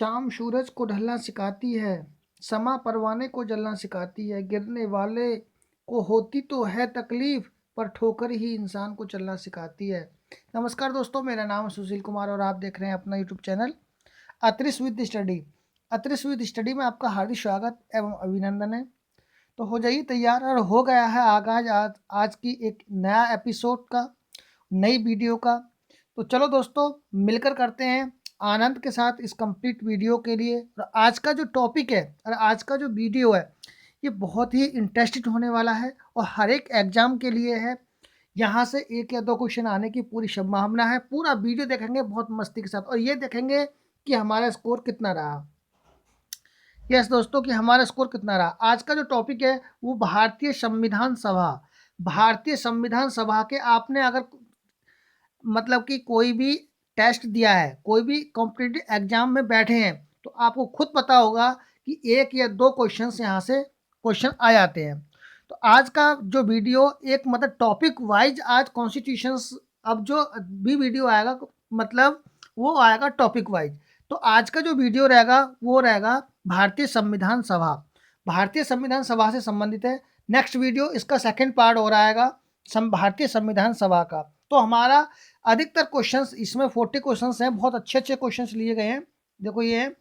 शाम सूरज को ढलना सिखाती है, समा परवाने को जलना सिखाती है, गिरने वाले को होती तो है तकलीफ पर ठोकर ही इंसान को चलना सिखाती है। नमस्कार दोस्तों, मेरा नाम है सुशील कुमार और आप देख रहे हैं अपना YouTube channel Atris with study. Atris with study में आपका हार्दिक स्वागत एवं अभिनंदन है। तो हो जाइए तैयार और हो गया है आगाज आज की एक नया एपिसोड का, नई वीडियो का। तो चलो दोस्तों, मिलकर करते हैं आनंद के साथ इस कंप्लीट वीडियो के लिए। और आज का जो टॉपिक है और आज का जो वीडियो है ये बहुत ही इंटरेस्टिंग होने वाला है और हर एक एग्जाम के लिए है। यहाँ से एक या दो क्वेश्चन आने की पूरी संभावना है। पूरा वीडियो देखेंगे बहुत मस्ती के साथ और ये देखेंगे कि हमारा स्कोर कितना रहा। यस दोस्तों, कि हमारा स्कोर कितना रहा। आज का जो टॉपिक है वो भारतीय संविधान सभा। भारतीय संविधान सभा के आपने अगर मतलब कि कोई भी टेस्ट दिया है, कोई भी कॉम्पिटिटिव एग्जाम में बैठे हैं, तो आपको खुद पता होगा कि एक या दो क्वेश्चंस यहाँ से क्वेश्चन आ जाते हैं। तो आज का जो वीडियो एक मतलब टॉपिक वाइज आज कॉन्स्टिट्यूशंस, अब जो भी वीडियो आएगा मतलब वो आएगा टॉपिक वाइज। तो आज का जो वीडियो रहेगा वो रहेगा भारतीय संविधान सभा। भारतीय संविधान सभा से संबंधित है। नेक्स्ट वीडियो इसका सेकंड पार्ट हो रहा है भारतीय संविधान सभा का। तो हमारा अधिकतर क्वेश्चंस इसमें 40 क्वेश्चंस हैं, बहुत अच्छे अच्छे क्वेश्चंस लिए गए हैं। देखो ये हैं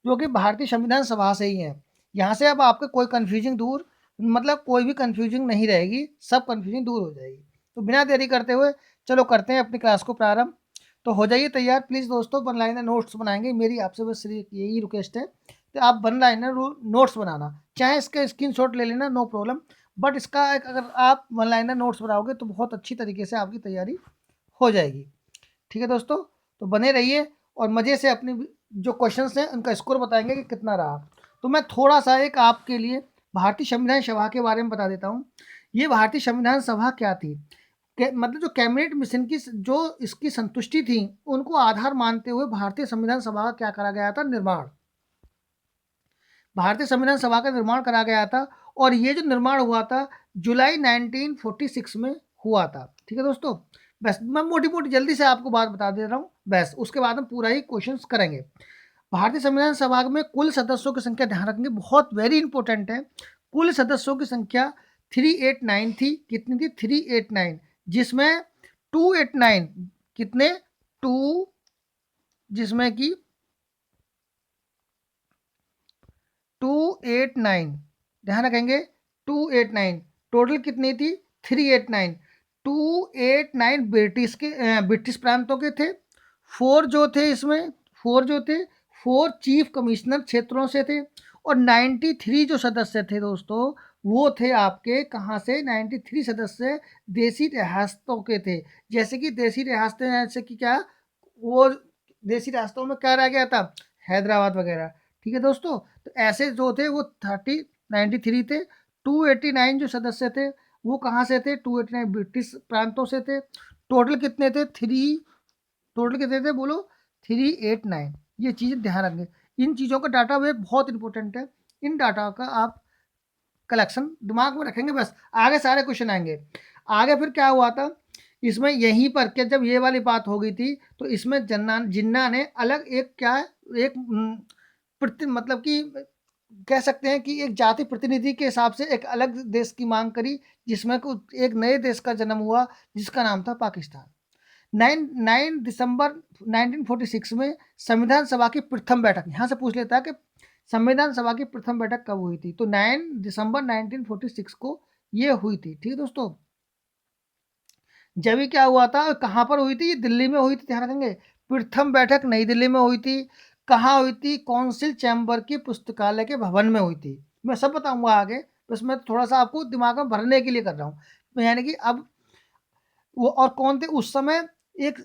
जो कि भारतीय संविधान सभा से ही हैं। यहाँ से अब आपके कोई कन्फ्यूजिंग दूर, मतलब कोई भी कन्फ्यूजिंग नहीं रहेगी, सब कन्फ्यूजिंग दूर हो जाएगी। तो बिना देरी करते हुए चलो करते हैं अपनी क्लास को प्रारंभ। तो हो जाइए तैयार प्लीज़ दोस्तों। वन लाइनर नोट्स बनाएंगे, मेरी आपसे बस यही रिक्वेस्ट है। तो आप वन लाइनर नोट्स बनाना, चाहे इसका स्क्रीनशॉट ले लेना, नो प्रॉब्लम। बट इसका अगर आप वन लाइनर नोट्स बनाओगे तो बहुत अच्छी तरीके से आपकी तैयारी हो जाएगी। ठीक है दोस्तों, तो बने रहिए और मज़े से अपनी जो क्वेश्चंस हैं उनका स्कोर बताएंगे कि कितना रहा। तो मैं थोड़ा सा एक आपके लिए भारतीय संविधान सभा के बारे में बता देता हूँ। ये भारतीय संविधान सभा क्या थी, मतलब जो कैबिनेट मिशन की जो इसकी संतुष्टि थी उनको आधार मानते हुए भारतीय संविधान सभा का क्या करा गया था, निर्माण। भारतीय संविधान सभा का निर्माण करा गया था और ये जो निर्माण हुआ था जुलाई 1946 में हुआ था। ठीक है दोस्तों, बस मैं मोटी मोटी जल्दी से आपको बात बता दे रहा हूँ, बस उसके बाद हम पूरा ही क्वेश्चंस करेंगे। भारतीय संविधान सभा में कुल सदस्यों की संख्या ध्यान रखेंगे, बहुत वेरी इंपॉर्टेंट है। कुल सदस्यों की संख्या 389 थी। कितनी थी? 389, जिसमें 289 कितने, टू, जिसमें कि 289 ध्यान रखेंगे, 289 टोटल कितनी थी, 389। 289 ब्रिटिश प्रांतों के थे। फोर जो थे इसमें, फोर चीफ कमिश्नर क्षेत्रों से थे और 93 जो सदस्य थे दोस्तों वो थे आपके कहाँ से, 93 सदस्य देसी रियासतों के थे। जैसे कि देसी रियासतें, जैसे कि क्या, वो देसी रियासतों में क्या रह गया था, हैदराबाद वगैरह। ठीक है दोस्तों, तो ऐसे जो थे वो 93 थे। 289 जो सदस्य थे वो कहाँ से थे, 289 ब्रिटिश प्रांतों से थे। टोटल कितने थे, टोटल कितने थे बोलो, 389। ये चीज़ें ध्यान रखेंगे, इन चीज़ों का डाटा वे बहुत इंपॉर्टेंट है। इन डाटा का आप कलेक्शन दिमाग में रखेंगे, बस आगे सारे क्वेश्चन आएंगे। आगे फिर क्या हुआ था इसमें, यहीं पर के जब ये वाली बात हो गई थी तो इसमें जिन्ना ने अलग एक क्या, एक मतलब कि कह सकते हैं कि एक जाति प्रतिनिधि के हिसाब से एक अलग देश की मांग करी, जिसमें एक नए देश का जन्म हुआ जिसका नाम था पाकिस्तान। 9 दिसंबर 1946 में संविधान सभा की प्रथम बैठक, यहाँ से पूछ लेता है कि संविधान सभा की प्रथम बैठक कब हुई थी, तो 9 दिसंबर 1946 को ये हुई थी। ठीक है दोस्तों, जब ये क्या हुआ था, कहाँ पर हुई थी, ये दिल्ली में हुई थी, ध्यान रखेंगे। प्रथम बैठक नई दिल्ली में हुई थी। कहाँ हुई थी, काउंसिल चैम्बर की पुस्तकालय के भवन में हुई थी। मैं सब बताऊंगा आगे, बस मैं थोड़ा सा आपको दिमाग में भरने के लिए कर रहा हूँ। तो यानी कि अब वो और कौन थे उस समय, एक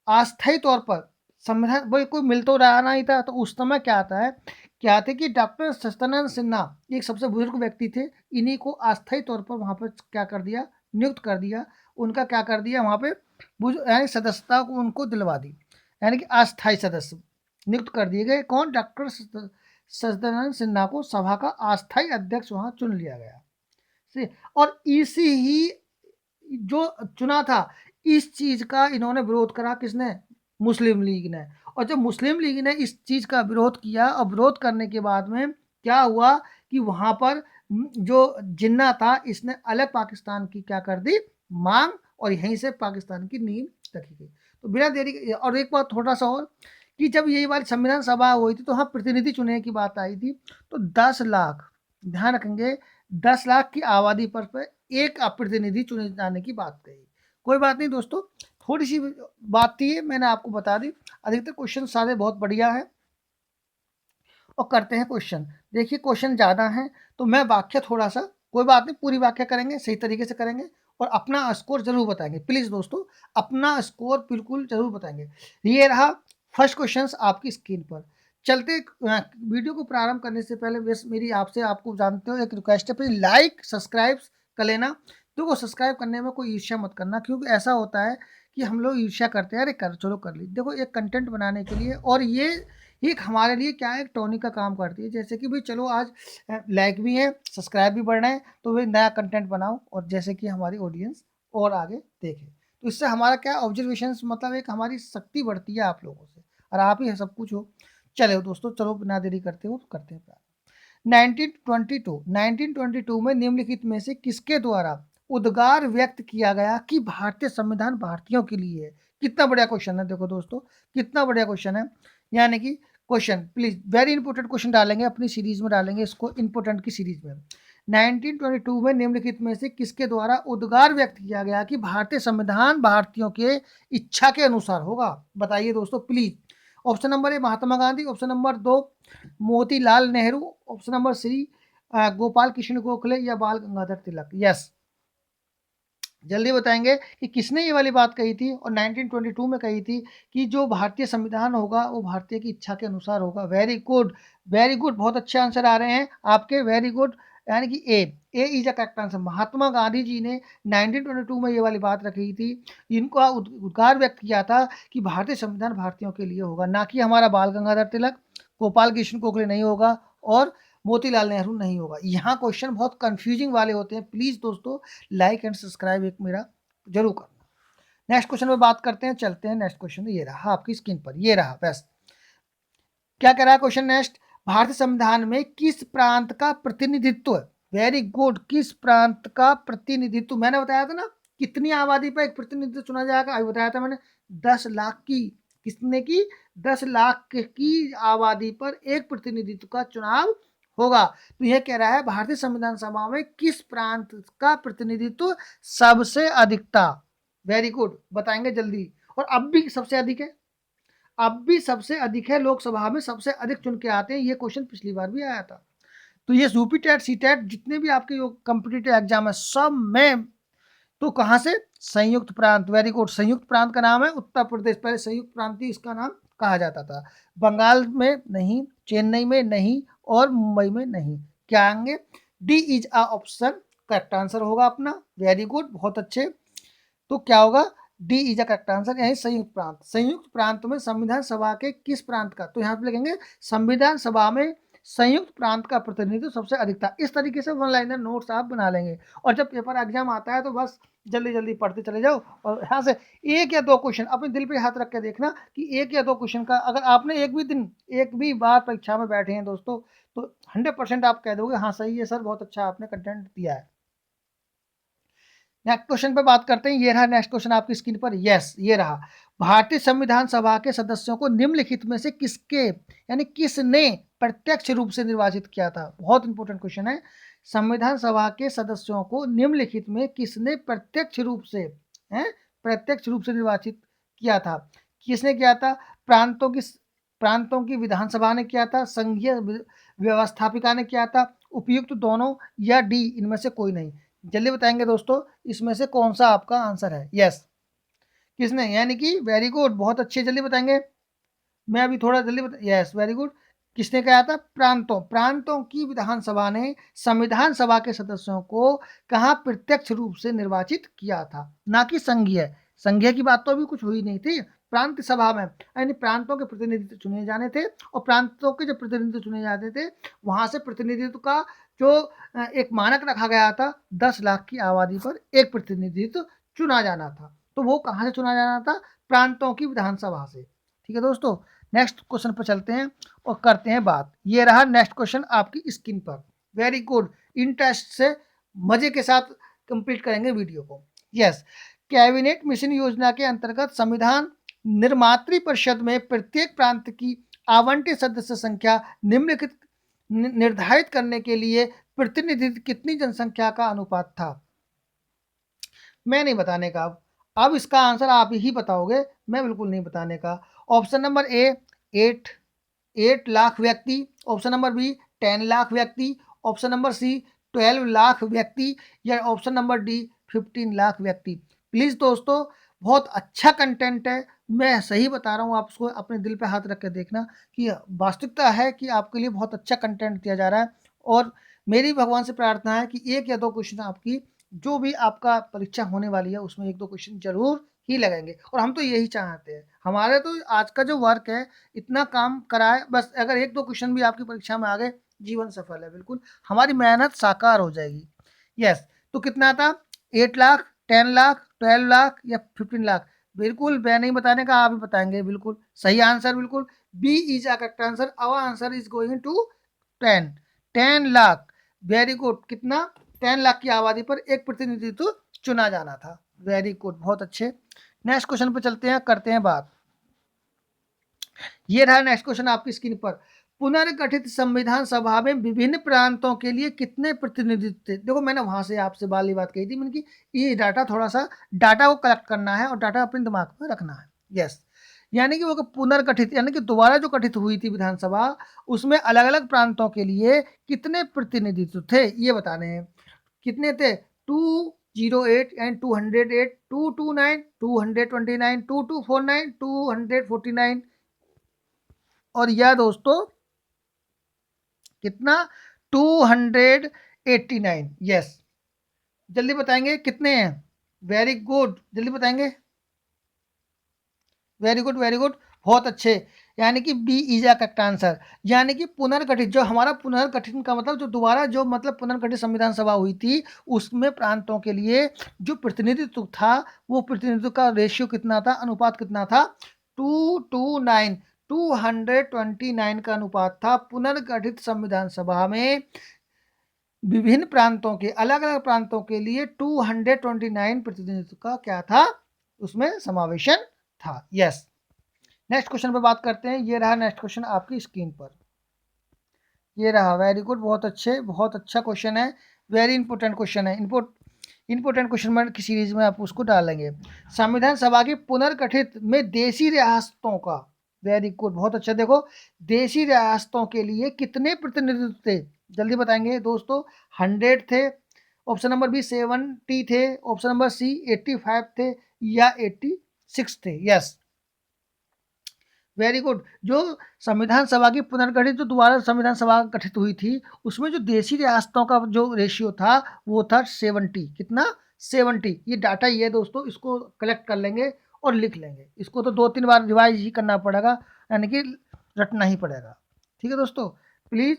अस्थायी तौर पर संविधान भाई कोई मिल तो रहा नहीं था, तो उस समय क्या आता है, क्या थे कि डॉक्टर सत्यानंद सिन्हा एक सबसे बुजुर्ग व्यक्ति थे। इन्हीं को अस्थायी तौर पर वहाँ पर क्या कर दिया, नियुक्त कर दिया। उनका क्या कर दिया वहाँ पे, यानी सदस्यता को उनको दिलवा दी, यानी कि अस्थायी सदस्य नियुक्त कर दिए गए। कौन, डॉक्टर सत्यानंद सिन्हा को सभा का अस्थायी अध्यक्ष वहाँ चुन लिया गया। और इसी ही जो चुना था, इस चीज का इन्होंने विरोध करा, किसने, मुस्लिम लीग ने। और जब मुस्लिम लीग ने इस चीज़ का विरोध किया और विरोध करने के बाद में क्या हुआ कि वहाँ पर जो जिन्ना था इसने अलग पाकिस्तान की क्या कर दी मांग, और यहीं से पाकिस्तान की नींव रखी गई। तो बिना देरी के, और एक बात थोड़ा सा और, कि जब यही वाली संविधान सभा हुई थी तो हाँ प्रतिनिधि चुनने की बात आई थी, तो 10 लाख, ध्यान रखेंगे 10 लाख की आबादी पर एक प्रतिनिधि चुने जाने की बात कही। कोई बात नहीं दोस्तों, थोड़ी सी बात थी, मैंने आपको बता दी। अधिकतर क्वेश्चन सारे बहुत बढ़िया है। और करते हैं क्वेश्चन। देखिए क्वेश्चन ज़्यादा हैं तो मैं वाक्य थोड़ा सा, कोई बात नहीं, पूरी वाक्य करेंगे, सही तरीके से करेंगे और अपना स्कोर जरूर बताएंगे। प्लीज़ दोस्तों अपना स्कोर बिल्कुल जरूर बताएंगे। ये रहा फर्स्ट क्वेश्चन आपकी स्क्रीन पर। चलते वीडियो को प्रारंभ करने से पहले बस मेरी आपसे, आपको जानते हो एक रिक्वेस्ट है, प्लीज लाइक सब्सक्राइब कर लेना। देखो सब्सक्राइब करने में कोई ईर्ष्या मत करना, क्योंकि ऐसा होता है कि हम लोग ईर्ष्या करते हैं, अरे कर चलो कर ली। देखो एक कंटेंट बनाने के लिए, और ये एक हमारे लिए क्या है, एक टॉनिक का काम करती है। जैसे कि भाई चलो आज लाइक भी है, सब्सक्राइब भी बढ़ रहे हैं, तो भाई नया कंटेंट बनाओ और जैसे कि हमारी ऑडियंस और आगे देखे, तो इससे हमारा क्या ऑब्जर्वेशन, मतलब एक हमारी शक्ति बढ़ती है आप लोगों से, और आप ही सब कुछ हो। चलो दोस्तों, चलो बिना देरी करते हो करते हैं प्यार। 1922 में निम्नलिखित में से किसके द्वारा उद्गार व्यक्त किया गया कि भारतीय संविधान भारतीयों के लिए है? कितना बढ़िया क्वेश्चन है, देखो दोस्तों कितना बढ़िया क्वेश्चन है। यानी कि question please very important question डालेंगे, अपनी सीरीज में डालेंगे इसको, इंपॉर्टेंट की सीरीज में। 1922 में निम्नलिखित में से किसके द्वारा उद्गार व्यक्त किया गया कि भारतीय संविधान भारतीयों के इच्छा के अनुसार होगा? बताइए दोस्तों please. Option number A Mahatma Gandhi, option number 2 Motilal Nehru, option number C Gopal Krishna Gokhale या बाल गंगाधर तिलक। यस, जल्दी बताएंगे कि किसने ये वाली बात कही थी और 1922 में कही थी कि जो भारतीय संविधान होगा वो भारतीय की इच्छा के अनुसार होगा। वेरी गुड, वेरी गुड, बहुत अच्छे आंसर आ रहे हैं आपके, वेरी गुड। यानी कि ए is a correct answer. Mahatma Gandhi ji ने 1922 में ये वाली बात रखी थी, इनका उद्गार व्यक्त किया था कि भारतीय संविधान भारतीयों के लिए होगा, ना कि हमारा बाल गंगाधर तिलक, गोपाल कृष्ण गोखले नहीं होगा और मोतीलाल नेहरू नहीं होगा। यहाँ क्वेश्चन बहुत कंफ्यूजिंग वाले होते हैं, प्लीज दोस्तों लाइक एंड सब्सक्राइब एक मेरा जरूर करना। नेक्स्ट क्वेश्चन में बात करते हैं, चलते हैं नेक्स्ट क्वेश्चन। ये रहा आपकी स्क्रीन पर, ये रहा बस। क्या कह रहा है क्वेश्चन नेक्स्ट? भारतीय संविधान में किस प्रांत का प्रतिनिधित्व, वेरी गुड, किस प्रांत का प्रतिनिधित्व, मैंने बताया था ना कितनी आबादी पर एक प्रतिनिधित्व चुना जाएगा, अभी बताया था मैंने 10 लाख की, कितने की, 10 लाख की आबादी पर एक प्रतिनिधित्व का चुनाव होगा। तो यह कह रहा है भारतीय संविधान सभा में किस प्रांत का प्रतिनिधित्व सबसे अधिक था। वेरी गुड, बताएंगे जल्दी। और अब भी सबसे अधिक है, अब भी सबसे अधिक है, लोकसभा में सबसे अधिक चुन के आते हैं। ये क्वेश्चन पिछली बार भी आया था। तो ये यूपी टेट सी टेट जितने भी आपके कॉम्पिटिटिव एग्जाम है सब में, तो कहाँ से, संयुक्त प्रांत। वेरी गुड, संयुक्त प्रांत का नाम है उत्तर प्रदेश, पहले संयुक्त प्रांति इसका नाम कहा जाता था। बंगाल में नहीं, चेन्नई में नहीं और मुंबई में नहीं। क्या आएंगे? D is a option correct answer होगा अपना। वेरी गुड, बहुत अच्छे। तो क्या होगा? D is a correct answer, यानी संयुक्त प्रांत। संयुक्त प्रांत में संविधान सभा के किस प्रांत का, तो यहाँ पे लिखेंगे संविधान सभा में संयुक्त प्रांत का प्रतिनिधित्व सबसे अधिक था। इस तरीके से वन लाइनर नोट्स आप बना लेंगे, और जब पेपर एग्जाम आता है तो बस जल्दी जल्दी पढ़ते चले जाओ। और यहाँ से एक या दो क्वेश्चन अपने दिल पे हाथ रख के देखना कि एक या दो क्वेश्चन का अगर आपने एक भी दिन, एक भी बार परीक्षा में बैठे हैं दोस्तों, तो 100% आप कह दोगे हाँ सही है सर, बहुत अच्छा आपने कंटेंट दिया है। नेक्स्ट क्वेश्चन पे बात करते हैं। ये रहा नेक्स्ट क्वेश्चन आपकी स्क्रीन पर। यस, ये रहा, भारतीय संविधान सभा के सदस्यों को निम्नलिखित में से किसके, यानी किसने प्रत्यक्ष रूप से निर्वाचित किया था? बहुत इंपॉर्टेंट क्वेश्चन है। संविधान सभा के सदस्यों को निम्नलिखित में किसने प्रत्यक्ष रूप से, प्रत्यक्ष रूप से निर्वाचित किया था? किसने किया था? प्रांतों की विधानसभा ने किया था, संघीय व्यवस्थापिका ने किया था, उपयुक्त दोनों, या डी इनमें से कोई नहीं। जल्दी बताएंगे दोस्तों इसमें से कौन सा आपका आंसर है। यस, किसने, यानी कि वेरी गुड, बहुत अच्छे, जल्दी बताएंगे। मैं अभी थोड़ा जल्दी यस, वेरी गुड। किसने कहा था? प्रांतों की विधानसभा ने संविधान सभा के सदस्यों को कहा प्रत्यक्ष रूप से निर्वाचित किया था, ना कि संघीय। संघीय की बात तो अभी कुछ हुई नहीं थी। प्रांत सभा में यानी प्रांतों के प्रतिनिधित्व चुने जाने थे, और प्रांतों के जो प्रतिनिधित्व चुने जाते थे वहां से प्रतिनिधित्व का जो एक मानक रखा गया था, 10 लाख की आबादी पर एक प्रतिनिधित्व चुना जाना था। तो वो कहाँ से चुना जाना था? प्रांतों की विधानसभा से। ठीक है दोस्तों, नेक्स्ट क्वेश्चन पर चलते हैं और करते हैं बात। ये रहा नेक्स्ट क्वेश्चन आपकी स्क्रीन पर। वेरी गुड, इंटरेस्ट से मजे के साथ कंप्लीट करेंगे वीडियो को। यस, कैबिनेट मिशन योजना के अंतर्गत संविधान निर्मात्री परिषद में प्रत्येक प्रांत की आवंटित सदस्य संख्या निम्नलिखित निर्धारित करने के लिए प्रतिनिधित्व कितनी जनसंख्या का अनुपात था? मैं नहीं बताने का। अब इसका आंसर आप ही बताओगे, मैं बिल्कुल नहीं बताने का। ऑप्शन नंबर ए 8 लाख व्यक्ति, ऑप्शन नंबर बी 10 लाख व्यक्ति, ऑप्शन नंबर सी 12 लाख व्यक्ति, या ऑप्शन नंबर डी 15 लाख व्यक्ति। प्लीज़ दोस्तों, बहुत अच्छा कंटेंट है, मैं सही बता रहा हूँ, आप उसको अपने दिल पे हाथ रख के देखना कि वास्तविकता है कि आपके लिए बहुत अच्छा कंटेंट दिया जा रहा है। और मेरी भगवान से प्रार्थना है कि 1 या 2 क्वेश्चन आपकी जो भी आपका परीक्षा होने वाली है उसमें 1-2 क्वेश्चन जरूर ही लगेंगे, और हम तो यही चाहते हैं। हमारे तो आज का जो वर्क है, इतना काम कराए, बस अगर 1-2 क्वेश्चन भी आपकी परीक्षा में आ गए, जीवन सफल है, बिल्कुल हमारी मेहनत साकार हो जाएगी। यस, तो कितना था? 8 लाख, 10 लाख, 12 लाख या 15 लाख? बिल्कुल मैं नहीं बताने का, आप ही बताएंगे। बिल्कुल सही आंसर, बिल्कुल B is a correct answer. Our answer is going to 10 lakh. Very good, कितना? 10 लाख की आबादी पर एक प्रतिनिधित्व चुना जाना था। वेरी गुड, बहुत अच्छे। नेक्स्ट क्वेश्चन पर चलते हैं, करते हैं बात। ये रहा नेक्स्ट क्वेश्चन आपकी स्क्रीन पर। पुनर्गठित संविधान सभा में विभिन्न प्रांतों के लिए कितने प्रतिनिधित्व थे? देखो मैंने वहां से आपसे वाली बात कही थी, मैंने कि ये डाटा थोड़ा सा डाटा को कलेक्ट करना है और डाटा अपने दिमाग में रखना है। यस, यानी कि वो पुनर्गठित यानी कि दोबारा जो गठित हुई थी विधानसभा, उसमें अलग अलग प्रांतों के लिए कितने प्रतिनिधित्व थे ये बताने हैं। कितने थे? 208 एंड 208, 229, 229, 2249, 249, और यह दोस्तों कितना? 289। यस, जल्दी बताएंगे कितने हैं? वेरी गुड, जल्दी बताएंगे। वेरी गुड, वेरी गुड, बहुत अच्छे। यानी कि B is a correct answer. यानी कि पुनर्गठित, जो हमारा पुनर्गठन का मतलब जो दोबारा जो मतलब पुनर्गठित संविधान सभा हुई थी, उसमें प्रांतों के लिए जो प्रतिनिधित्व था, वो प्रतिनिधित्व का रेशियो कितना था, अनुपात कितना था? 229, 229 का अनुपात था। पुनर्गठित संविधान सभा में विभिन्न प्रांतों के, अलग अलग प्रांतों के लिए 229 प्रतिनिधित्व का क्या था, उसमें समावेशन था। यस, नेक्स्ट क्वेश्चन पर बात करते हैं। ये रहा नेक्स्ट क्वेश्चन आपकी स्क्रीन पर। ये रहा, वेरी गुड, बहुत अच्छे, बहुत अच्छा क्वेश्चन है, वेरी इंपॉर्टेंट क्वेश्चन है। इंपॉर्टेंट क्वेश्चन की सीरीज में आप उसको डालेंगे। संविधान सभा की पुनर्गठित में देशी रियासतों का, वेरी गुड, बहुत अच्छा। देखो, देशी रियासतों के लिए कितने प्रतिनिधित्व थे? जल्दी बताएंगे दोस्तों। 100 थे, ऑप्शन नंबर बी 70 थे, ऑप्शन नंबर सी 85 थे, या 86 थे। Yes, very good. जो संविधान सभा की पुनर्गठित, जो दोबारा संविधान सभा गठित हुई थी, उसमें जो देशी रियासतों का जो रेशियो था वो था 70। कितना? 70। ये डाटा ही है दोस्तों, इसको कलेक्ट कर लेंगे और लिख लेंगे। इसको तो 2-3 बार रिवाइज ही करना पड़ेगा, यानी कि रटना ही पड़ेगा। ठीक है दोस्तों, प्लीज़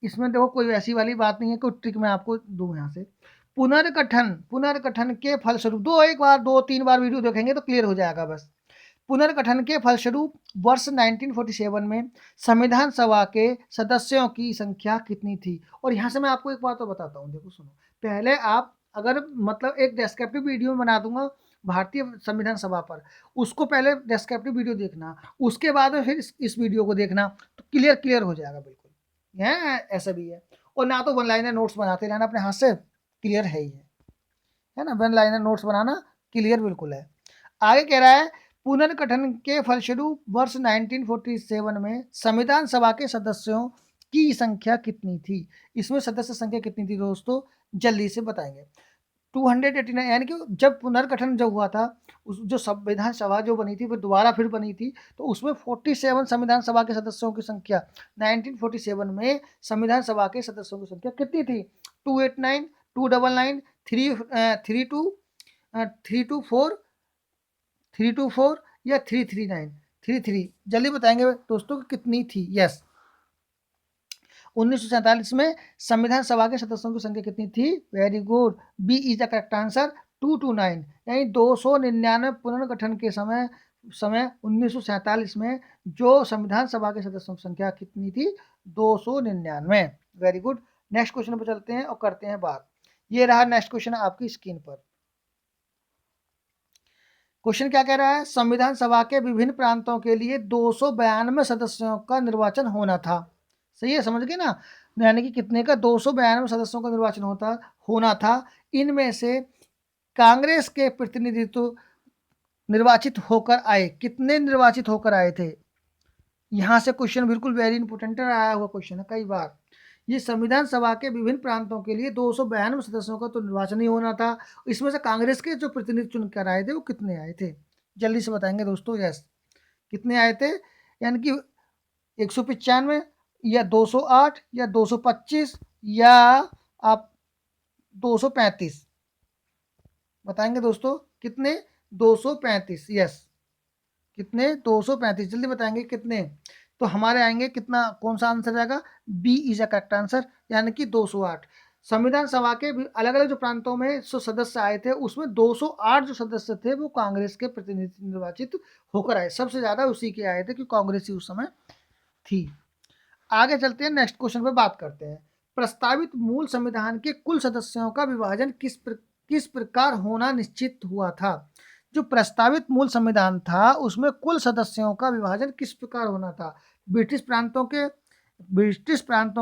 इसमें देखो कोई ऐसी वाली बात नहीं है, कोई ट्रिक मैं आपको दूँ यहाँ से। पुनर्गठन के फलस्वरूप, 2-3 बार वीडियो देखेंगे तो क्लियर हो जाएगा बस। पुनर्गठन के फलस्वरूप वर्ष 1947 में संविधान सभा के सदस्यों की संख्या कितनी थी? और यहाँ से मैं आपको एक बात तो बताता हूँ, देखो सुनो। पहले आप अगर मतलब एक डेस्क्रिप्टिव वीडियो बना दूंगा भारतीय संविधान सभा पर, उसको पहले डेस्क्रिप्टिव वीडियो देखना, उसके बाद में फिर इस वीडियो को देखना, तो क्लियर हो जाएगा बिल्कुल। है ऐसा भी है। और ना तो वन लाइनर नोट्स बनाते रहना अपने हाथ से, क्लियर है ही है ना। वन लाइनर नोट्स बनाना क्लियर बिल्कुल है। आगे कह रहा है, पुनर्गठन के फलस्वरूप वर्ष 1947 में संविधान सभा के सदस्यों की संख्या कितनी थी? इसमें सदस्य संख्या कितनी थी दोस्तों, जल्दी से बताएंगे। 289, यानी कि जब पुनर्गठन जब हुआ था, उस जो संविधान सभा जो बनी थी, फिर दोबारा फिर बनी थी, तो उसमें 47 संविधान सभा के सदस्यों की संख्या, 1947 में संविधान सभा के सदस्यों की संख्या कितनी थी? 289, 299, 32, 324, 324 या 339? 33, जल्दी बताएंगे दोस्तों कि कितनी थी। यस, 1947 में संविधान सभा के सदस्यों की संख्या कितनी थी? Very good, B is the correct answer, 229। यानी 299 पुनर्गठन के समय समय 1947 में जो संविधान सभा के सदस्यों की संख्या कितनी थी? 299। Very good. नेक्स्ट क्वेश्चन पर चलते हैं और करते हैं बात। ये रहा नेक्स्ट क्वेश्चन आपकी स्क्रीन पर। क्वेश्चन क्या कह रहा है? संविधान सभा के विभिन्न प्रांतों के लिए 292 सदस्यों का निर्वाचन होना था। सही है, समझ गए ना? यानी कि कितने का? 292 सदस्यों का निर्वाचन होना था। इनमें से कांग्रेस के प्रतिनिधित्व निर्वाचित होकर आए। कितने निर्वाचित होकर आए थे? यहाँ से क्वेश्चन बिल्कुल वेरी इंपॉर्टेंट आया हुआ क्वेश्चन है कई बार। ये संविधान सभा के विभिन्न प्रांतों के लिए 292 सदस्यों का तो निर्वाचन ही होना था। इसमें से कांग्रेस के जो प्रतिनिधि चुनकर आए थे वो कितने आए थे? जल्दी से बताएंगे दोस्तों। यस, कितने आए थे? यानी कि 195 या 208 या 225 या आप 235 बताएंगे दोस्तों। कितने? 235। यस, कितने? 235। जल्दी बताएंगे कितने? तो हमारे आएंगे कितना? कौन सा आंसर जाएगा? B is a correct answer, यानी कि 208। संविधान सभा के अलग अलग जो प्रांतों में जो सदस्य आए थे उसमें 208 जो सदस्य थे वो कांग्रेस के प्रतिनिधि निर्वाचित होकर आए। सबसे ज्यादा उसी के आए थे क्योंकि कांग्रेस ही उस समय थी। आगे चलते हैं, नेक्स्ट क्वेश्चन पे बात करते हैं। प्रस्तावित मूल संविधान के कुल सदस्यों का विभाजन किस प्रकार होना निश्चित हुआ था? जो प्रस्तावित मूल संविधान था उसमें कुल सदस्यों का विभाजन किस प्रकार होना था? ब्रिटिश प्रांतों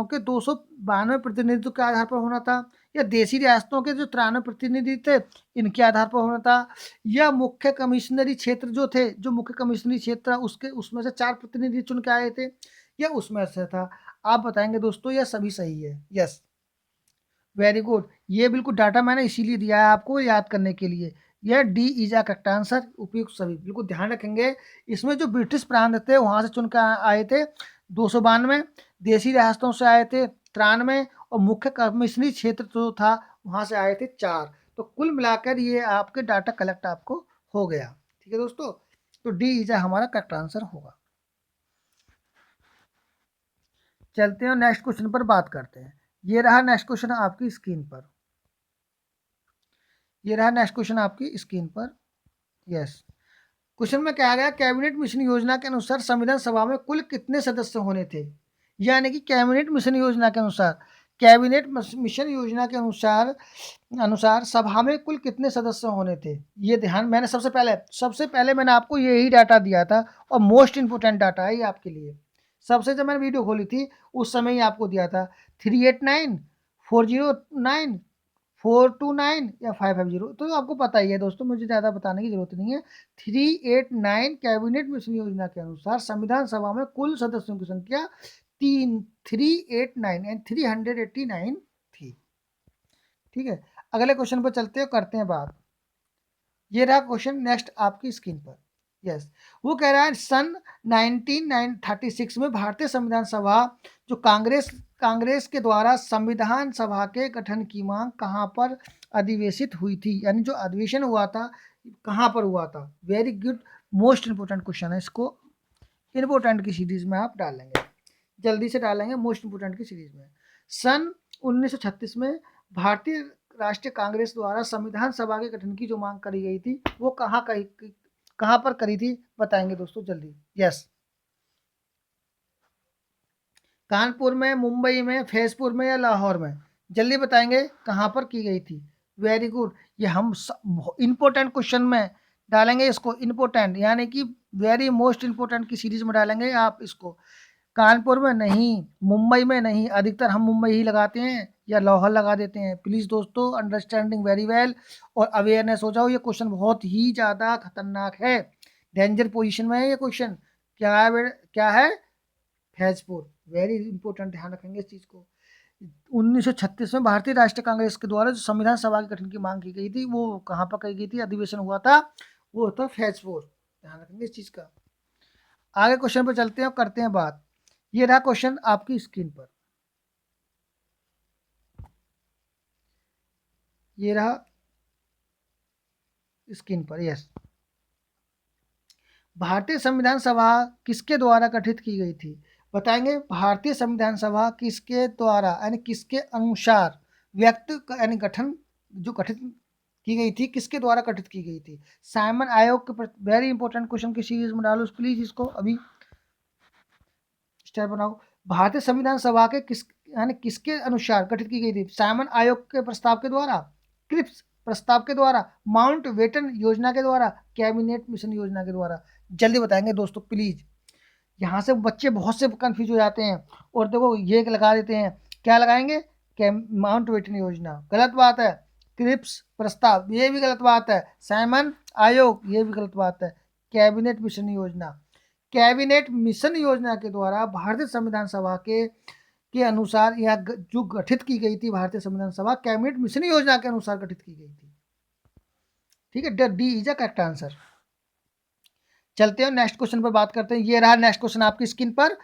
के 292 प्रतिनिधित्व के आधार पर होना था, या देशी रियासतों के जो 93 प्रतिनिधि थे इनके आधार पर होना था, या मुख्य कमिश्नरी क्षेत्र जो थे, जो मुख्य कमिश्नरी क्षेत्र उसमें से 4 प्रतिनिधि चुन के आए थे, या उसमें से था? आप बताएंगे दोस्तों। यह सभी सही है। Yes, very good. ये बिल्कुल डाटा मैंने इसीलिए दिया है आपको याद करने के लिए। यह D is a correct answer. उपयुक्त सभी बिल्कुल ध्यान रखेंगे। इसमें जो ब्रिटिश प्रांत थे वहां से चुनकर आए थे 292, देशी रियासतों से आए थे 93 और मुख्य कमिश्नरी क्षेत्र जो था वहां से आए थे 4। तो कुल मिलाकर ये आपके डाटा कलेक्ट आपको हो गया। ठीक है दोस्तों, तो डी इज हमारा करेक्ट आंसर होगा। चलते हैं नेक्स्ट क्वेश्चन पर बात करते हैं। ये रहा नेक्स्ट क्वेश्चन आपकी स्क्रीन पर। ये रहा नेक्स्ट क्वेश्चन आपकी स्क्रीन पर। यस, क्वेश्चन में कहा गया कैबिनेट मिशन योजना के अनुसार संविधान सभा में कुल कितने सदस्य होने थे? यानी कि कैबिनेट मिशन योजना के अनुसार, कैबिनेट मिशन योजना के अनुसार अनुसार सभा में कुल कितने सदस्य होने थे? ये ध्यान, मैंने सबसे पहले मैंने आपको यही डाटा दिया था और मोस्ट इंपोर्टेंट डाटा है ये आपके लिए। सबसे जब मैंने वीडियो खोली थी उस समय ही आपको दिया था 389 409 429 या 550। तो आपको पता ही है दोस्तों, मुझे ज़्यादा बताने की जरूरत नहीं है। 389 कैबिनेट मिशन योजना के अनुसार संविधान सभा में कुल सदस्यों की संख्या 389 एंड 389 थी। ठीक है, अगले क्वेश्चन पर चलते हैं, करते हैं बात। ये रहा क्वेश्चन नेक्स्ट आपकी स्क्रीन पर। यस, वो कह रहा है सन 1936 में भारतीय संविधान सभा जो कांग्रेस के द्वारा संविधान सभा के गठन की मांग कहाँ पर अधिवेशित हुई थी? यानी जो अधिवेशन हुआ था कहाँ पर हुआ था? Very good, most important question है। इसको इंपोर्टेंट की सीरीज में आप डालेंगे, जल्दी से डालेंगे मोस्ट इंपोर्टेंट की सीरीज में। सन 1936 में भारतीय राष्ट्रीय कांग्रेस द्वारा संविधान सभा के गठन की जो मांग करी गई थी वो कहाँ पर करी थी? बताएंगे दोस्तों जल्दी। यस, कानपुर में, मुंबई में, फैजपुर में या लाहौर में? जल्दी बताएंगे कहाँ पर की गई थी। वेरी गुड, ये हम इंपॉर्टेंट क्वेश्चन में डालेंगे इसको, इंपॉर्टेंट यानी कि वेरी मोस्ट इंपॉर्टेंट की सीरीज में डालेंगे आप इसको। कानपुर में नहीं, मुंबई में नहीं, अधिकतर हम मुंबई ही लगाते हैं या लाहौर लगा देते हैं। प्लीज़ दोस्तों अंडरस्टैंडिंग वेरी वेल और अवेयरनेस हो जाओ। ये क्वेश्चन बहुत ही ज़्यादा खतरनाक है, डेंजर पोजीशन में है ये क्वेश्चन। क्या है? फैजपुर। वेरी इंपॉर्टेंट, ध्यान रखेंगे इस चीज़ को। 1936 में भारतीय राष्ट्रीय कांग्रेस के द्वारा जो संविधान सभा के गठन की मांग की गई थी वो कहाँ पर की गई थी? अधिवेशन हुआ था वो था फैजपुर। ध्यान रखेंगे इस चीज़ का। आगे क्वेश्चन पर चलते हैं और करते हैं बात। ये रहा क्वेश्चन आपकी स्क्रीन पर। ये रहा स्क्रीन पर। यस, भारतीय संविधान सभा किसके द्वारा गठित की गई थी? बताएंगे। भारतीय संविधान सभा किसके द्वारा यानी किसके अनुसार व्यक्त यानी गठन जो गठित की गई थी, किसके द्वारा गठित की गई थी? साइमन आयोग के, वेरी इंपॉर्टेंट क्वेश्चन की सीरीज में डालो प्लीज, इसको अभी स्टार बनाओ। भारतीय संविधान सभा के किसके अनुसार गठित की गई थी? साइमन आयोग के प्रस्ताव के द्वारा, क्रिप्स प्रस्ताव के द्वारा, माउंट बेटन योजना के द्वारा, कैबिनेट मिशन योजना के द्वारा। जल्दी बताएंगे दोस्तों प्लीज, यहाँ से बच्चे बहुत से कंफ्यूज हो जाते हैं और देखो ये लगा देते हैं, क्या लगाएंगे? माउंट बेटन योजना, गलत बात है। क्रिप्स प्रस्ताव, ये भी गलत बात है। साइमन आयोग, ये भी गलत बात है। कैबिनेट मिशन योजना, कैबिनेट मिशन योजना के द्वारा भारतीय संविधान सभा के अनुसार यह जो गठित की गई थी भारतीय संविधान सभा, कैबिनेट मिशन योजना के अनुसार गठित की गई थी। ठीक है, D is a correct answer. चलते हैं नेक्स्ट क्वेश्चन पर बात करते हैं। ये रहा नेक्स्ट क्वेश्चन आपकी स्क्रीन पर।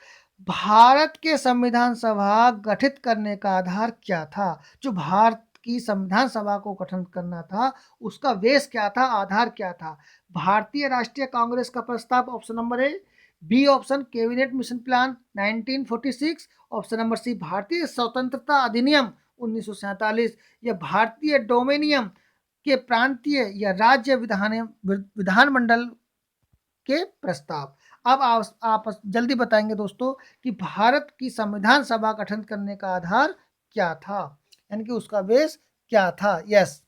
भारत के संविधान सभा गठित करने का आधार क्या था? जो भारत की संविधान सभा को गठन करना था, उसका बेस क्या था, आधार क्या था? भारतीय राष्ट्रीय कांग्रेस का प्रस्ताव, option number A. B option cabinet mission plan 1946। Option number C भारतीय स्वतंत्रता अधिनियम 1947। या भारतीय डोमेनियम के प्रांतीय या राज्य विधानमंडल के प्रस्ताव। अब आप जल्दी बताएंगे दोस्तों कि भारत की संविधान सभा गठन करने का आधार क्या था, यानी कि उसका बेस क्या था? Yes,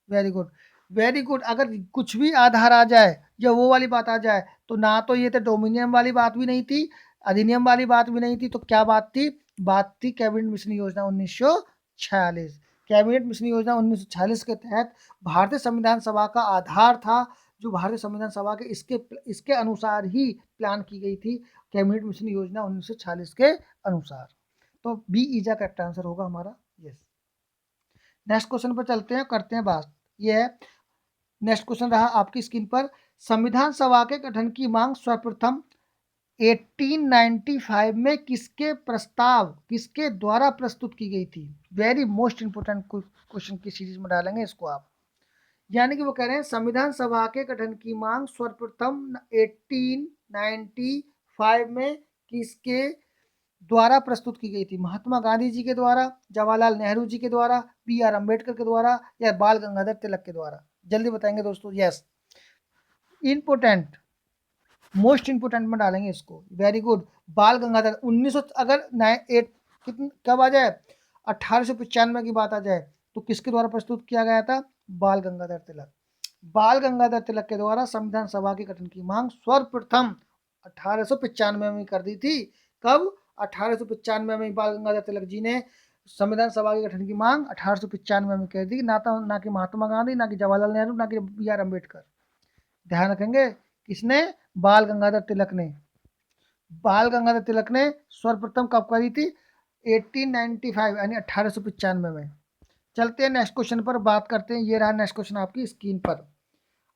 very good, very good. अगर कुछ भी आधार आ जाए या वो वाली बात आ जाए, तो ना तो ये तो डोमिनियम वाली बात भी नहीं थी, अधिनियम वाली बात भी नहीं थी, तो क्या बात थी? बात थी कैबिनेट मिशन योजना 1946। कैबिनेट मिशन योजना 1946 के तहत भारतीय संविधान सभा का आधार था, जो भारतीय संविधान सभा के इसके अनुसार ही प्लान की गई थी, कैबिनेट मिशन योजना 1946 के अनुसार। तो बी इज का करेक्ट आंसर होगा हमारा। यस, नेक्स्ट क्वेश्चन पर चलते हैं, करते हैं बात। ये है नेक्स्ट क्वेश्चन रहा आपकी स्क्रीन पर। संविधान सभा के गठन की मांग सर्वप्रथम 1895 में किसके द्वारा प्रस्तुत की गई थी? वेरी मोस्ट इंपोर्टेंट क्वेश्चन की सीरीज में डालेंगे इसको आप। यानी कि वो कह रहे हैं संविधान सभा के गठन की मांग सर्वप्रथम 1895 में किसके द्वारा प्रस्तुत की गई थी? महात्मा गांधी जी के द्वारा, जवाहरलाल नेहरू जी के द्वारा, बी आर अम्बेडकर के द्वारा, या बाल गंगाधर तिलक के द्वारा? जल्दी बताएंगे दोस्तों। यस, इंपोर्टेंट, मोस्ट इंपोर्टेंट में डालेंगे इसको। वेरी गुड, बाल गंगाधर 1900, अगर कब आ जाए 1895 की बात आ जाए, तो किसके द्वारा प्रस्तुत किया गया था? बाल गंगाधर तिलक। बाल गंगाधर तिलक के द्वारा संविधान सभा के गठन की मांग सर्वप्रथम 1895 में कर दी थी। कब? 1895 में बाल गंगाधर तिलक जी ने संविधान सभा के गठन की मांग 1895 में कर दी। ना कि महात्मा गांधी, ना कि जवाहरलाल नेहरू, ना कि बी आर अम्बेडकर। ध्यान रखेंगे, किसने? बाल गंगाधर तिलक ने। बाल गंगाधर तिलक ने सर्वप्रथम कब करी थी? 1895 यानी 1895 में। चलते हैं नेक्स्ट क्वेश्चन पर बात करते हैं। ये रहा नेक्स्ट क्वेश्चन आपकी स्क्रीन पर।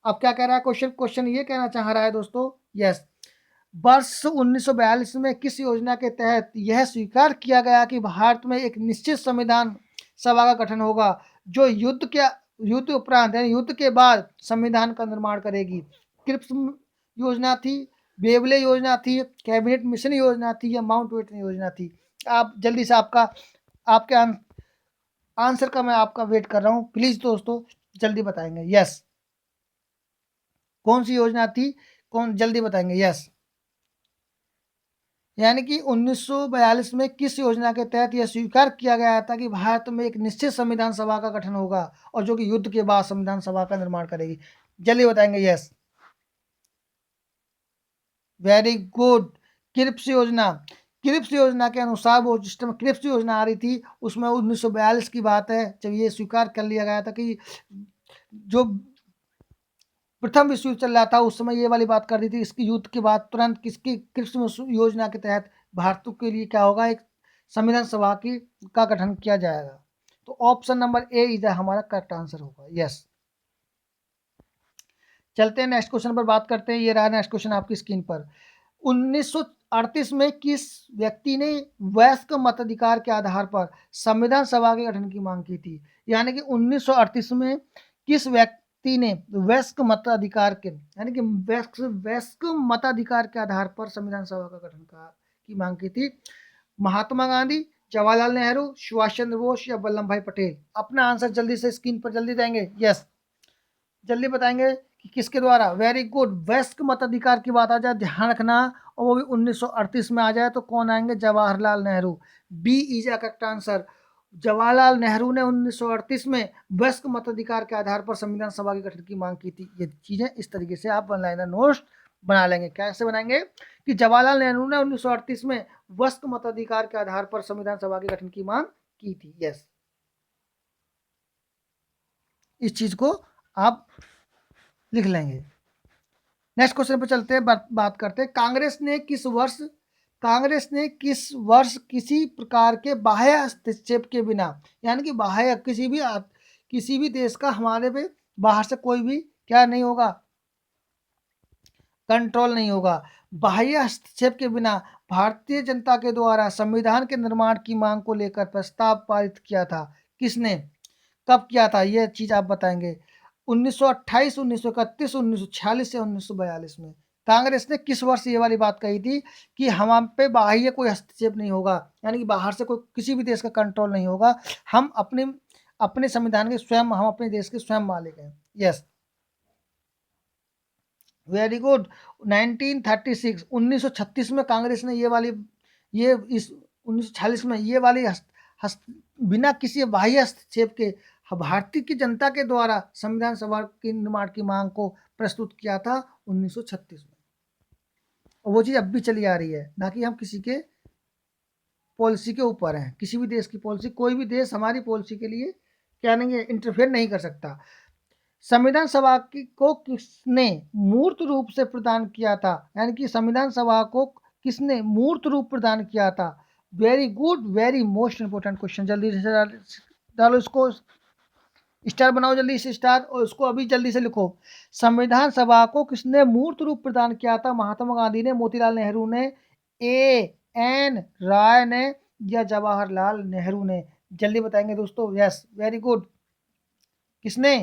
अब क्या कह रहा है क्वेश्चन? क्वेश्चन ये कहना चाह रहा है दोस्तों, यस, वर्ष 1942 में किस योजना के तहत यह स्वीकार किया गया कि भारत में एक निश्चित संविधान सभा का गठन होगा, जो युद्ध उपरांत यानी युद्ध के बाद संविधान का निर्माण करेगी? क्रिप्स योजना थी, बेवले योजना थी, कैबिनेट मिशन योजना थी, या माउंट बेटन योजना थी? आप जल्दी से आपके आंसर का मैं आपका वेट कर रहा हूं, प्लीज दोस्तों जल्दी बताएंगे। यस, कौन सी योजना थी? कौन जल्दी बताएंगे? यस, यानी कि 1942 में किस योजना के तहत यह स्वीकार किया गया था कि भारत में एक निश्चित संविधान सभा का गठन होगा, और जो कि युद्ध के बाद संविधान सभा का निर्माण करेगी? जल्दी बताएंगे। यस, वेरी गुड, क्रिप्स योजना। क्रिप्स योजना के अनुसार, वो जिस टाइम क्रिप्स योजना आ रही थी, उसमें 1942 की बात है, जब ये स्वीकार कर लिया गया था कि जो प्रथम विश्व युद्ध चल रहा था, उस समय ये वाली बात कर रही थी, इसकी युद्ध के बाद तुरंत किसकी क्रिप्स योजना के तहत भारत के लिए क्या होगा? एक संविधान सभा का गठन किया जाएगा। तो ऑप्शन नंबर ए इज हमारा करेक्ट आंसर होगा। यस, चलते हैं नेक्स्ट क्वेश्चन पर बात करते हैं। ये रहा नेक्स्ट क्वेश्चन आपकी स्क्रीन पर। 1938 में किस व्यक्ति ने वयस्क मताधिकार के आधार पर संविधान सभा के गठन की मांग की थी? यानी कि 1938 में किस व्यक्ति ने वयस्क मताधिकार के यानी कि वयस्क मताधिकार के आधार पर संविधान सभा का गठन की मांग की थी? महात्मा गांधी, जवाहरलाल नेहरू, सुभाष चंद्र बोस, या वल्लभ भाई पटेल? अपना आंसर जल्दी से स्क्रीन पर जल्दी देंगे। यस, जल्दी बताएंगे कि किसके द्वारा। वेरी गुड, वयस्क मताधिकार की बात आ जाए ध्यान रखना, और वो भी 1938 में आ जाए तो कौन आएंगे, Jawaharlal Nehru. B is a correct answer. Jawaharlal Nehru ने 1938 में वयस्क मताधिकार के आधार पर संविधान सभा के गठन की मांग की थी। ये चीजें इस तरीके से आप लाइनर नोट्स बना लेंगे। कैसे बनाएंगे कि जवाहरलाल नेहरू ने 1938 में वयस्क मताधिकार के आधार पर संविधान सभा के गठन की मांग की थी। यस, इस चीज को आप लिख लेंगे। नेक्स्ट क्वेश्चन पे चलते हैं, बात करते हैं कांग्रेस ने किस वर्ष किसी प्रकार के बाह्य हस्तक्षेप के बिना, यानी कि बाह्य किसी भी देश का हमारे पे बाहर से कोई भी क्या नहीं होगा, कंट्रोल नहीं होगा, बाह्य हस्तक्षेप के बिना भारतीय जनता के द्वारा संविधान के निर्माण की मांग को लेकर प्रस्ताव पारित किया था। किसने, कब किया था, यह चीज आप बताएंगे। 1928, 1931, 1946 या 1942 में कांग्रेस ने किस वर्ष ये वाली बात कही थी कि हम पे बाह्य कोई हस्तक्षेप नहीं होगा, यानी कि बाहर से कोई किसी भी देश का कंट्रोल नहीं होगा, हम अपने अपने संविधान के स्वयं, हम अपने देश के स्वयं मालिक हैं। Yes, very good. 1936 1936 में कांग्रेस ने ये इस 1946 में ये वाली बिना किसी बाह्य हस्तक्षेप के भारतीय की जनता के द्वारा संविधान सभा के निर्माण की मांग को प्रस्तुत किया था 1936 में। और वो चीज़ अब भी चली आ रही है, ना कि हम किसी के पॉलिसी के ऊपर हैं, किसी भी देश की पॉलिसी, कोई भी देश हमारी पॉलिसी के लिए क्या नहीं है, इंटरफेयर नहीं कर सकता। संविधान सभा को किसने मूर्त रूप से प्रदान किया था, यानी कि संविधान सभा को किसने मूर्त रूप प्रदान किया था। Very good, very most important question. जल्दी से डालो इसको, स्टार बनाओ जल्दी से स्टार, और उसको अभी जल्दी से लिखो। संविधान सभा को किसने मूर्त रूप प्रदान किया था, महात्मा गांधी ने, मोतीलाल नेहरू ने, ए एन राय ने, या जवाहरलाल नेहरू ने। जल्दी बताएंगे दोस्तों। यस, वेरी गुड, किसने,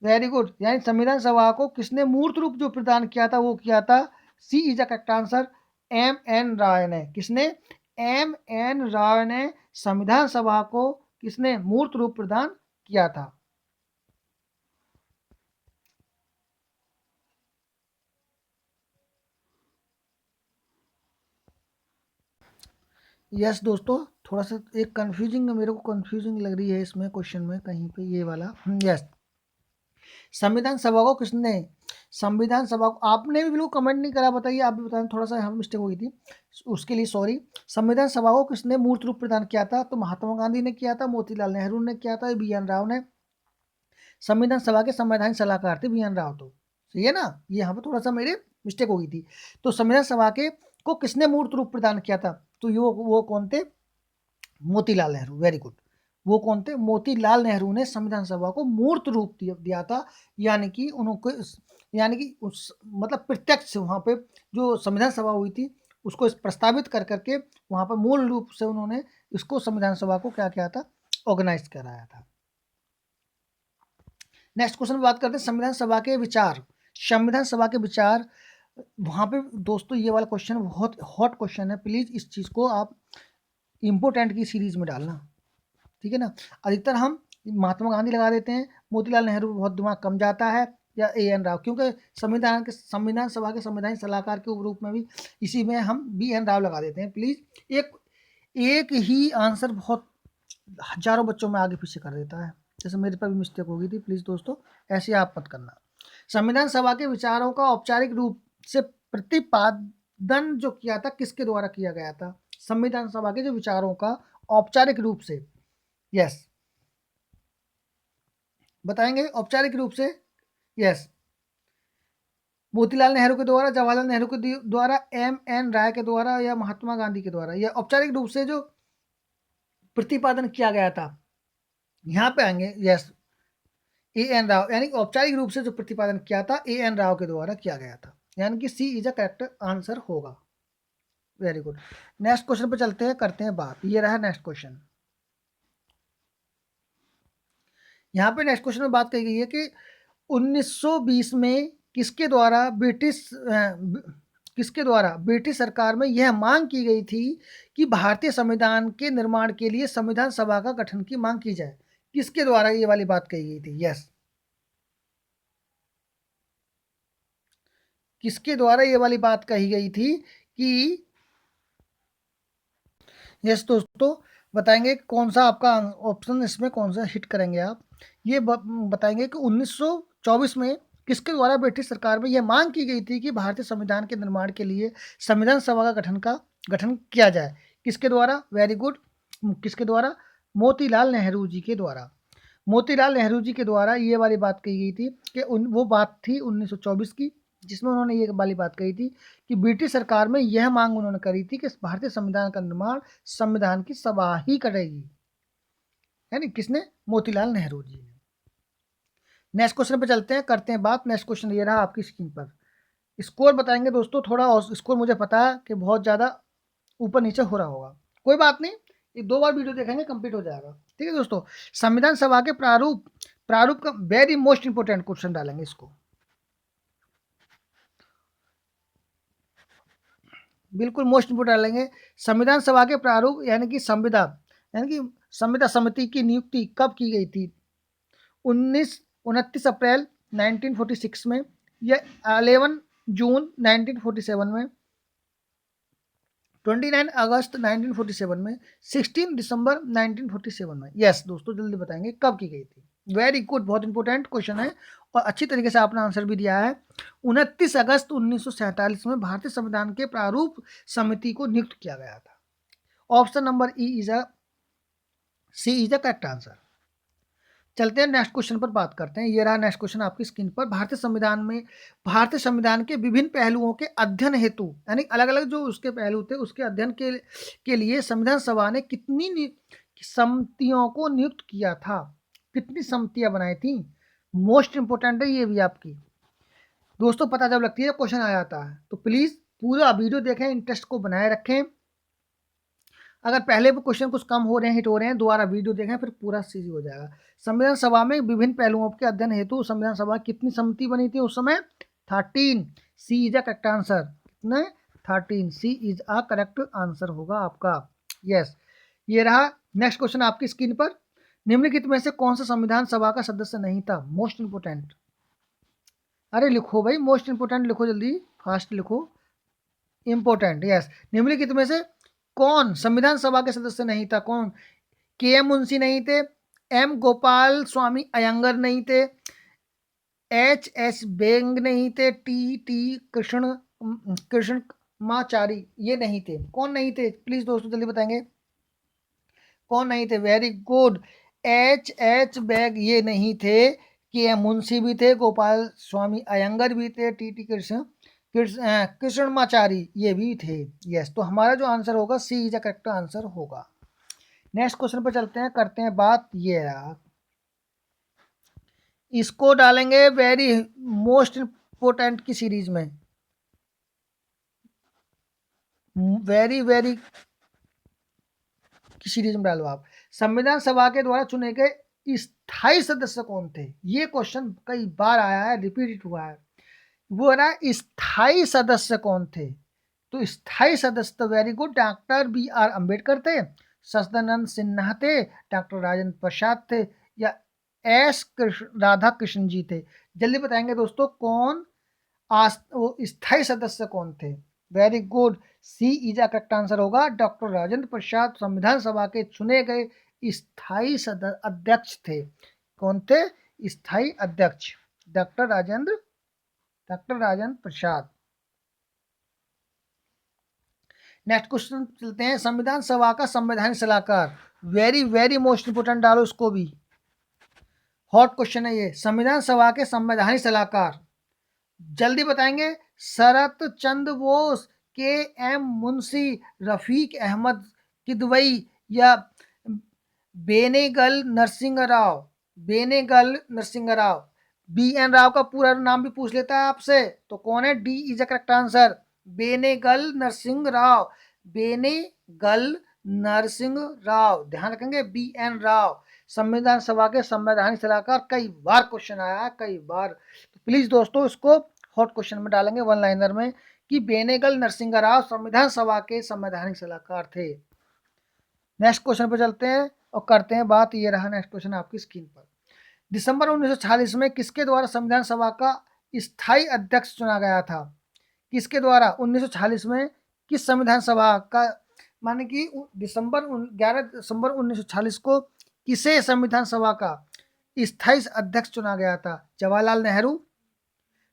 वेरी गुड, यानी संविधान सभा को किसने मूर्त रूप जो प्रदान किया था वो किया था, C is a correct answer, M N Roy ने। किसने, एम एन राय ने संविधान सभा को किसने मूर्त रूप प्रदान किया था। यस दोस्तों, थोड़ा सा एक कंफ्यूजिंग, मेरे को कंफ्यूजिंग लग रही है इसमें क्वेश्चन में कहीं पे ये वाला। यस, संविधान सभा को किसने, संविधान सभा को, आपने भी बिल्कुल कमेंट नहीं करा, बताइए आप भी बताएं, थोड़ा सा हम मिस्टेक हो गई थी, उसके लिए सॉरी। संविधान सभा को किसने मूर्त रूप प्रदान किया था, तो महात्मा गांधी ने किया था, मोतीलाल नेहरू ने किया था, बी एन राव ने। संविधान सभा के संवैधानिक सलाहकार थे बी एन राव, तो सही है ना, ये यहाँ पे थोड़ा सा मेरे मिस्टेक हो गई थी। तो संविधान सभा के को किसने मूर्त रूप प्रदान किया था, तो वो कौन थे, मोतीलाल नेहरू। वेरी गुड, वो कौन थे, मोतीलाल नेहरू ने संविधान सभा को मूर्त रूप दिया था, यानी कि उनको, यानी कि उस मतलब प्रत्यक्ष वहाँ पे जो संविधान सभा हुई थी उसको प्रस्तावित कर करके वहाँ पर मूल रूप से उन्होंने इसको संविधान सभा को क्या किया था, ऑर्गेनाइज कराया था। नेक्स्ट क्वेश्चन में बात करते हैं संविधान सभा के विचार। संविधान सभा के विचार, वहाँ पे दोस्तों ये वाला क्वेश्चन बहुत हॉट क्वेश्चन है, प्लीज इस चीज को आप इम्पोर्टेंट की सीरीज में डालना, ठीक है ना। अधिकतर हम महात्मा गांधी लगा देते हैं, मोतीलाल नेहरू बहुत दिमाग कम जाता है, या ए एन राव, क्योंकि संविधान सभा के संवैधानिक सलाहकार के रूप में भी इसी में हम बी एन राव लगा देते हैं। प्लीज एक ही आंसर बहुत हजारों बच्चों में आगे पीछे कर देता है, जैसे मेरे पर भी मिस्टेक हो गई थी। प्लीज दोस्तों ऐसे आप मत करना। संविधान सभा के विचारों का औपचारिक रूप से प्रतिपादन जो किया था किसके द्वारा किया गया था, संविधान सभा के जो विचारों का औपचारिक रूप से, यस बताएंगे औपचारिक रूप से। यस, मोतीलाल नेहरू के द्वारा, जवाहरलाल नेहरू के द्वारा, एम एन राय के द्वारा, या महात्मा गांधी के द्वारा। यह औपचारिक रूप से जो प्रतिपादन किया गया था, यहाँ पे आएंगे। यस, ए एन राव, यानी औपचारिक रूप से जो प्रतिपादन किया था ए एन राव के द्वारा किया गया था, यानी कि सी इज अ करेक्ट आंसर होगा। Very good. नेक्स्ट क्वेश्चन पे चलते हैं, करते हैं बात, ये रहा नेक्स्ट क्वेश्चन। यहाँ पे नेक्स्ट क्वेश्चन में बात कही गई है कि 1920 में किसके द्वारा ब्रिटिश सरकार में यह मांग की गई थी कि भारतीय संविधान के निर्माण के लिए संविधान सभा का गठन की मांग की जाए। किसके द्वारा ये वाली बात कही गई थी। यस, किसके द्वारा ये वाली बात कही गई थी कि यस दोस्तों, बताएंगे कौन सा आपका ऑप्शन, इसमें कौन सा हिट करेंगे आप। ये बताएंगे कि 1924 में किसके द्वारा ब्रिटिश सरकार में यह मांग की गई थी कि भारतीय संविधान के निर्माण के लिए संविधान सभा का गठन किया जाए। किसके द्वारा? वेरी गुड, किसके द्वारा? मोतीलाल नेहरू जी के द्वारा। मोतीलाल नेहरू जी के द्वारा ये वाली बात कही गई थी कि वो बात थी 1924 की, जिसमें उन्होंने ये वाली बात कही थी कि ब्रिटिश सरकार में यह मांग उन्होंने करी थी कि भारतीय संविधान का निर्माण संविधान की सभा ही करेगी। यानी किसने? मोतीलाल नेहरू जी ने। नेक्स्ट क्वेश्चन पे चलते हैं, करते हैं बात। नेक्स्ट क्वेश्चन ये रहा आपकी स्क्रीन पर। स्कोर बताएंगे दोस्तों, थोड़ा स्कोर मुझे पता है कि बहुत ज़्यादा ऊपर नीचे हो रहा होगा, कोई बात नहीं, ये 2 बार वीडियो देखेंगे कंप्लीट हो जाएगा। ठीक है दोस्तों, संविधान सभा के प्रारूप का वेरी मोस्ट इंपोर्टेंट क्वेश्चन डालेंगे इसको, बिल्कुल मोस्ट इंपोर्टेंट डालेंगे। संविधान सभा के प्रारूप यानी कि संविदा समिति की नियुक्ति कब की गई थी? 29 अप्रैल 1946 में, या 11 जून 1947 में, 29 अगस्त 1947 में, 16 दिसंबर 1947 में। यस दोस्तों, जल्दी बताएंगे कब की गई थी। वेरी गुड, बहुत इंपॉर्टेंट क्वेश्चन है और अच्छी तरीके से आपने आंसर भी दिया है। 29 अगस्त 1947 में भारतीय संविधान के प्रारूप समिति को नियुक्त किया गया था। Option number C is the correct answer. चलते हैं नेक्स्ट क्वेश्चन पर बात करते हैं। ये रहा नेक्स्ट क्वेश्चन आपकी स्क्रीन पर। भारतीय संविधान के विभिन्न पहलुओं के अध्ययन हेतु, यानी अलग अलग जो उसके पहलू थे उसके अध्ययन के लिए संविधान सभा ने कितनी समितियों को नियुक्त किया था? कितनी समितियां बनाई थी? मोस्ट इंपोर्टेंट है ये भी आपकी दोस्तों, पता जब लगती है क्वेश्चन आ जाता है। तो प्लीज पूरा वीडियो देखें, इंटरेस्ट को बनाए रखें। अगर पहले भी क्वेश्चन कुछ कम हो रहे हैं, हिट हो रहे हैं, दोबारा वीडियो देखें, फिर पूरा चीज हो जाएगा। संविधान सभा में विभिन्न पहलुओं के अध्ययन हेतु संविधान सभा कितनी समिति बनी थी उस समय? 13। सी इज अ करेक्ट आंसर। कितने? 13। सी इज अ करेक्ट आंसर होगा आपका। यस, ये रहा नेक्स्ट क्वेश्चन आपकी स्क्रीन पर। निम्नलिखित में से कौन सा संविधान सभा का सदस्य नहीं था? मोस्ट इंपोर्टेंट, अरे लिखो भाई, मोस्ट इंपोर्टेंट लिखो, जल्दी फास्ट लिखो, इंपोर्टेंट। यस, निम्नलिखित में से कौन संविधान सभा के सदस्य नहीं था? कौन? के एम मुंशी नहीं थे, एम गोपाल स्वामी अयंगर नहीं थे, एच एस बेंग नहीं थे, टी टी कृष्णमाचारी ये नहीं थे। कौन नहीं थे प्लीज दोस्तों जल्दी बताएंगे, कौन नहीं थे? Very good, H H Beg ये नहीं थे, के एम मुंशी भी थे, गोपाल स्वामी अयंगर भी थे, टी टी कृष्णमाचारी ये भी थे। यस, तो हमारा जो आंसर होगा सी इज द करेक्ट आंसर होगा। नेक्स्ट क्वेश्चन पर चलते हैं, करते हैं बात। ये रहा, इसको डालेंगे वेरी मोस्ट इंपोर्टेंट की सीरीज में, वेरी वेरी की सीरीज में डालो आप। संविधान सभा के द्वारा चुने गए स्थायी सदस्य कौन थे? ये क्वेश्चन कई बार आया है, रिपीट हुआ है। वो ना स्थायी सदस्य कौन थे? तो स्थायी सदस्य तो very good, doctor B R Ambedkar थे, सच्चिदानंद सिन्हा थे, डॉक्टर राजेंद्र प्रसाद थे, या एस राधा कृष्ण जी थे। जल्दी बताएंगे दोस्तों कौन वो स्थायी सदस्य कौन थे? Very good, C is a correct answer होगा। डॉक्टर राजेंद्र प्रसाद संविधान सभा के चुने गए स्थायी अध्यक्ष थे। कौन थे? स्थायी अध्यक्ष डॉक्टर राजेंद्र प्रसाद। नेक्स्ट क्वेश्चन चलते हैं, संविधान सभा का संवैधानिक सलाहकार, वेरी वेरी मोस्ट इंपोर्टेंट डालो इसको भी, हॉट क्वेश्चन है ये। संविधान सभा के संवैधानिक सलाहकार जल्दी बताएंगे, शरत चंद्र बोस, के एम मुंशी, रफीक अहमद किदवई, या बेनेगल नरसिंह राव? बेनेगल नरसिंह राव, बी एन राव का पूरा नाम भी पूछ लेता है आपसे, तो कौन है? D is the correct answer, Benegal Narasimha Rao. Benegal Narasimha Rao, ध्यान रखेंगे, बी एन राव संविधान सभा के संवैधानिक सलाहकार। कई बार क्वेश्चन आया है, कई बार, तो प्लीज दोस्तों इसको हॉट क्वेश्चन में डालेंगे, वन लाइनर में, कि बेनेगल नरसिंह राव संविधान सभा के संवैधानिक सलाहकार थे। नेक्स्ट क्वेश्चन पर चलते हैं और करते हैं बात। ये रहा नेक्स्ट क्वेश्चन आपकी स्क्रीन पर। दिसंबर 1946 में किसके द्वारा संविधान सभा का स्थायी अध्यक्ष चुना गया था? किसके द्वारा 1946 में किस संविधान सभा का, माने कि 11 दिसंबर 1946 को किसे संविधान सभा का स्थायी अध्यक्ष चुना गया था? Jawaharlal Nehru,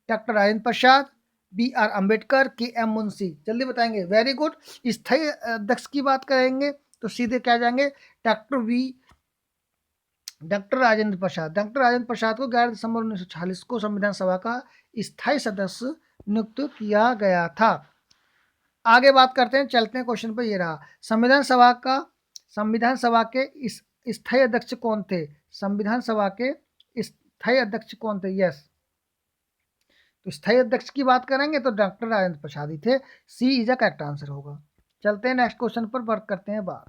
doctor Rajendra Prasad, B R Ambedkar, K M Munshi. जल्दी बताएंगे। Very good. स्थायी अध्यक्ष की बात करेंगे तो सीधे क्या जाएंगे? डॉक्टर राजेंद्र प्रसाद। डॉक्टर राजेंद्र प्रसाद को 11 दिसंबर 1946 को संविधान सभा का स्थायी सदस्य नियुक्त किया गया था। आगे बात करते हैं, चलते हैं क्वेश्चन पर। ये रहा संविधान सभा के स्थायी अध्यक्ष कौन थे? संविधान सभा के स्थायी अध्यक्ष कौन थे? यस, तो स्थायी अध्यक्ष की बात करेंगे तो डॉक्टर राजेंद्र प्रसाद ही थे। सी इज अ करेक्ट आंसर होगा। चलते हैं नेक्स्ट क्वेश्चन पर वर्क करते हैं बात।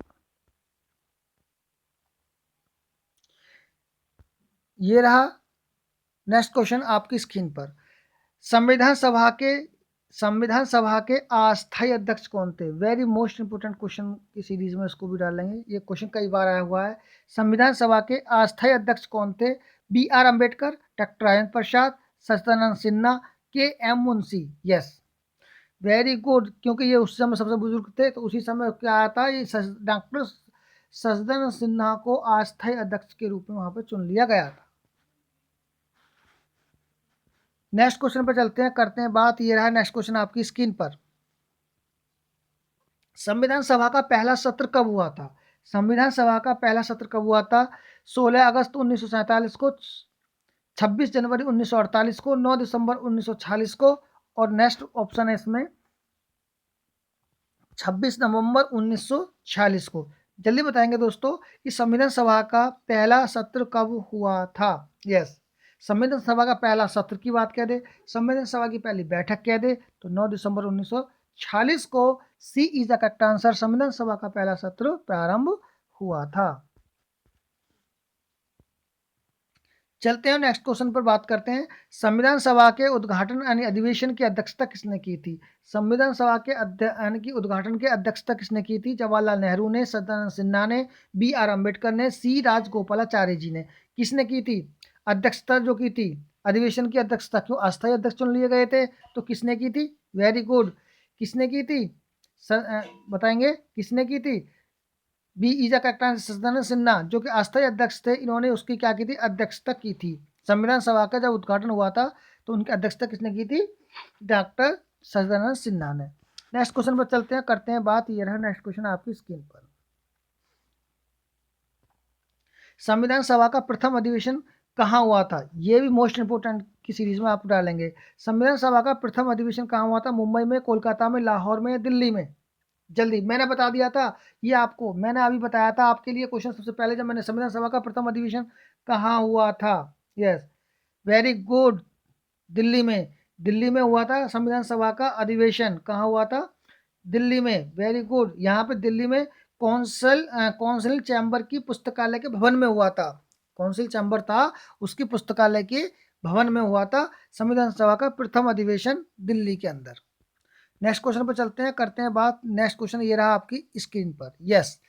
ये रहा नेक्स्ट क्वेश्चन आपकी स्क्रीन पर। संविधान सभा के अस्थायी अध्यक्ष कौन थे? वेरी मोस्ट इंपोर्टेंट क्वेश्चन की सीरीज में इसको भी डालेंगे। ये क्वेश्चन कई बार आया हुआ है। संविधान सभा के अस्थायी अध्यक्ष कौन थे? B R Ambedkar, doctor Rajendra Prasad, Sachchidanand Sinha, K M Munshi. Yes, very good, क्योंकि ये उस समय सबसे बुजुर्ग थे, तो उसी समय क्या आया था, ये डॉक्टर सच्चिदानंद सिन्हा को अस्थायी अध्यक्ष के रूप में वहां पर चुन लिया गया था। नेक्स्ट क्वेश्चन पर चलते हैं, करते हैं बात। ये रहा नेक्स्ट क्वेश्चन आपकी स्क्रीन पर। संविधान सभा का पहला सत्र कब हुआ था? संविधान सभा का पहला सत्र कब हुआ था? 16 अगस्त 1947 को, 26 जनवरी 1948 को, 9 दिसंबर 1946 को, और नेक्स्ट ऑप्शन है इसमें 26 नवंबर 1946 को। जल्दी बताएंगे दोस्तों कि संविधान सभा का पहला सत्र कब हुआ था? यस, संविधान सभा का पहला सत्र की बात कह दे, संविधान सभा की पहली बैठक कह दे तो 9 दिसंबर 1946 को सी इज द करेक्ट आंसर। संविधान सभा का पहला सत्र प्रारंभ हुआ था। चलते हैं नेक्स्ट क्वेश्चन पर बात करते हैं। संविधान सभा के उद्घाटन यानी अधिवेशन की अध्यक्षता किसने की थी? संविधान सभा के यानी कि उद्घाटन की अध्यक्षता किसने की थी? जवाहरलाल नेहरू ने, सच्चिदानंद सिन्हा ने, बी आर अम्बेडकर ने, सी राजगोपालाचारी जी ने। किसने की थी अध्यक्षता? जो की थी अधिवेशन की अध्यक्षता, क्यों अस्थायी अध्यक्ष चुन लिए गए थे, तो किसने की थी? वेरी गुड, किसने की थी? बताएंगे किसने की थी? B is a correct answer, Sachchidanand Sinha, जो कि अस्थायी अध्यक्ष थे, इन्होंने उसकी क्या की थी? अध्यक्षता की थी। संविधान सभा का जब उद्घाटन हुआ था तो उनकी अध्यक्षता किसने की थी? डॉक्टर सच्चिदानंद सिन्हा ने। नेक्स्ट क्वेश्चन पर चलते हैं, करते हैं बात। ये रहा नेक्स्ट क्वेश्चन आपकी स्क्रीन पर। संविधान सभा का प्रथम अधिवेशन कहाँ हुआ था? ये भी मोस्ट इंपोर्टेंट की सीरीज में आप डालेंगे। संविधान सभा का प्रथम अधिवेशन कहाँ हुआ था? मुंबई में, कोलकाता में, लाहौर में, दिल्ली में? जल्दी, मैंने बता दिया था ये आपको, मैंने अभी बताया था आपके लिए क्वेश्चन सबसे पहले जब मैंने संविधान सभा का प्रथम अधिवेशन कहाँ हुआ था। यस, वेरी गुड, दिल्ली में। दिल्ली में हुआ था संविधान सभा का अधिवेशन। कहाँ हुआ था? दिल्ली में। वेरी गुड, यहाँ पे दिल्ली में कौंसिल चैम्बर की पुस्तकालय के भवन में हुआ था। कौंसिल चैम्बर था, उसकी पुस्तकालय के भवन में हुआ था संविधान सभा का प्रथम अधिवेशन, दिल्ली के अंदर। नेक्स्ट क्वेश्चन पर चलते हैं, करते हैं बात। नेक्स्ट क्वेश्चन ये रहा आपकी स्क्रीन पर। यस,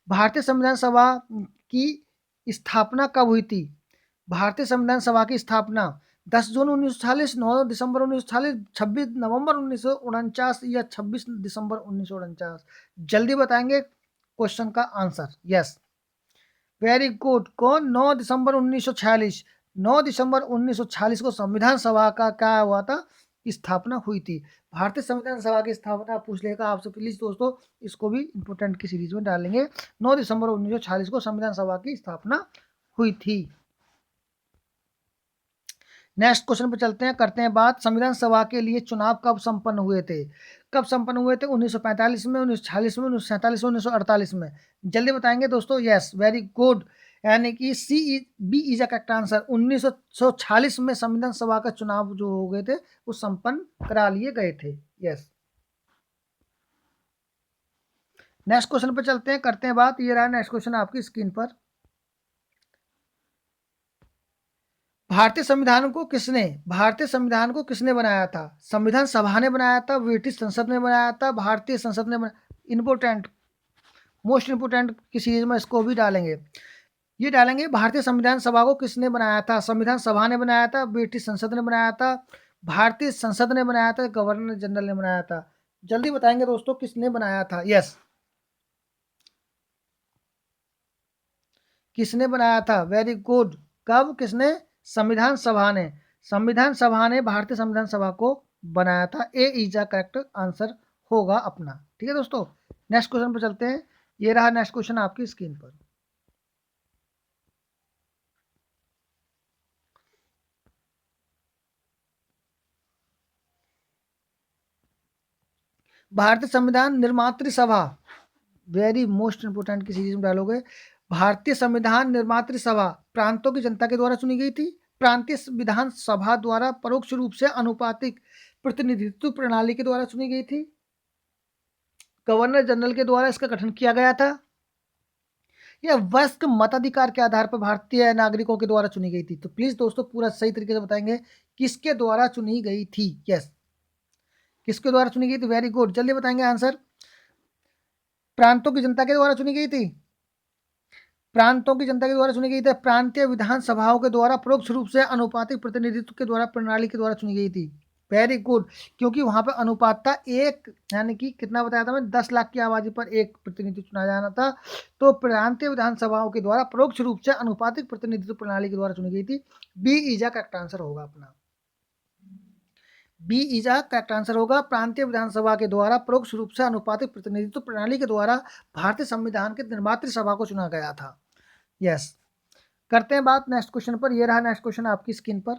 भारतीय संविधान सभा की स्थापना कब हुई थी? भारतीय संविधान सभा की स्थापना 10 जून 1940, 9 दिसंबर 1940, 26 नवंबर 1949 या 26 दिसंबर 1949? जल्दी बताएंगे क्वेश्चन का आंसर। यस, वेरी गुड, कौन? 9 दिसंबर 1946। 9 दिसंबर 1946 को संविधान सभा का क्या हुआ था? स्थापना हुई थी। भारतीय संविधान सभा की स्थापना पूछ लेगा आपसे, प्लीज दोस्तों इसको भी इंपोर्टेंट की सीरीज में डालेंगे। 9 दिसंबर 1946 को संविधान सभा की स्थापना हुई थी। नेक्स्ट क्वेश्चन पर चलते हैं, करते हैं बात। संविधान सभा के लिए चुनाव कब संपन्न हुए थे? कब संपन्न हुए थे? 1945 में, 1946 में, 1947 में, 1948 में? जल्दी बताएंगे दोस्तों। यस, वेरी गुड, यानी कि B is a correct answer. 1946 में संविधान सभा का चुनाव जो हो गए थे वो संपन्न करा लिए गए थे। यस, नेक्स्ट क्वेश्चन पर चलते हैं, करते हैं बात। ये रहा नेक्स्ट क्वेश्चन आपकी स्क्रीन पर। भारतीय संविधान को किसने बनाया था? संविधान सभा ने बनाया था, ब्रिटिश संसद ने बनाया था, भारतीय संसद ने इंपोर्टेंट, मोस्ट इंपोर्टेंट की सीरीज में इसको भी डालेंगे। ये डालेंगे भारतीय संविधान सभा को किसने बनाया था? संविधान सभा ने बनाया था, ब्रिटिश संसद ने बनाया था, भारतीय संसद ने बनाया था, गवर्नर जनरल ने बनाया था? जल्दी बताएंगे दोस्तों किसने बनाया था? यस, किसने बनाया था? Very good. कब, किसने? संविधान सभा ने। संविधान सभा ने भारतीय संविधान सभा को बनाया था। ए इज अ करेक्ट आंसर होगा अपना। ठीक है दोस्तों, नेक्स्ट क्वेश्चन पर चलते हैं। ये रहा नेक्स्ट क्वेश्चन आपकी स्क्रीन पर। भारतीय संविधान निर्मात्री सभा, वेरी मोस्ट इंपोर्टेंट की सीरीज में डालोगे। भारतीय संविधान निर्मात्री सभा प्रांतों की जनता के द्वारा चुनी गई थी। प्रांतीय विधान सभा द्वारा परोक्ष रूप से अनुपातिक प्रतिनिधित्व प्रणाली के द्वारा चुनी गई थी। गवर्नर जनरल के द्वारा इसका गठन किया गया था। यह वयस्क मताधिकार के आधार पर भारतीय नागरिकों के द्वारा चुनी गई थी। तो प्लीज दोस्तों पूरा सही तरीके से बताएंगे किसके द्वारा चुनी गई थी। यस, किसके द्वारा चुनी गई थी? वेरी गुड, जल्दी बताएंगे आंसर। प्रांतों की जनता के द्वारा चुनी गई थी। प्रांतों की जनता के द्वारा चुनी गई थी। प्रांतीय विधानसभाओं के द्वारा परोक्ष रूप से अनुपातिक प्रतिनिधित्व के द्वारा प्रणाली के द्वारा चुनी गई थी। वेरी गुड, क्योंकि वहां पर अनुपात था एक, यानी कि कितना बताया था मैं, 10 लाख की आबादी पर एक प्रतिनिधि चुना जाना था। तो प्रांतीय विधानसभाओं के द्वारा परोक्ष रूप से अनुपातिक प्रतिनिधित्व प्रणाली के द्वारा चुनी गई थी। बी इज करेक्ट आंसर होगा अपना। बी इज करेक्ट आंसर होगा। प्रांतीय विधानसभा के द्वारा परोक्ष रूप से अनुपातिक प्रतिनिधित्व प्रणाली के द्वारा भारतीय संविधान के निर्मात्री सभा को चुना गया था। यस, करते हैं बात नेक्स्ट क्वेश्चन पर। ये रहा नेक्स्ट क्वेश्चन आपकी स्क्रीन पर।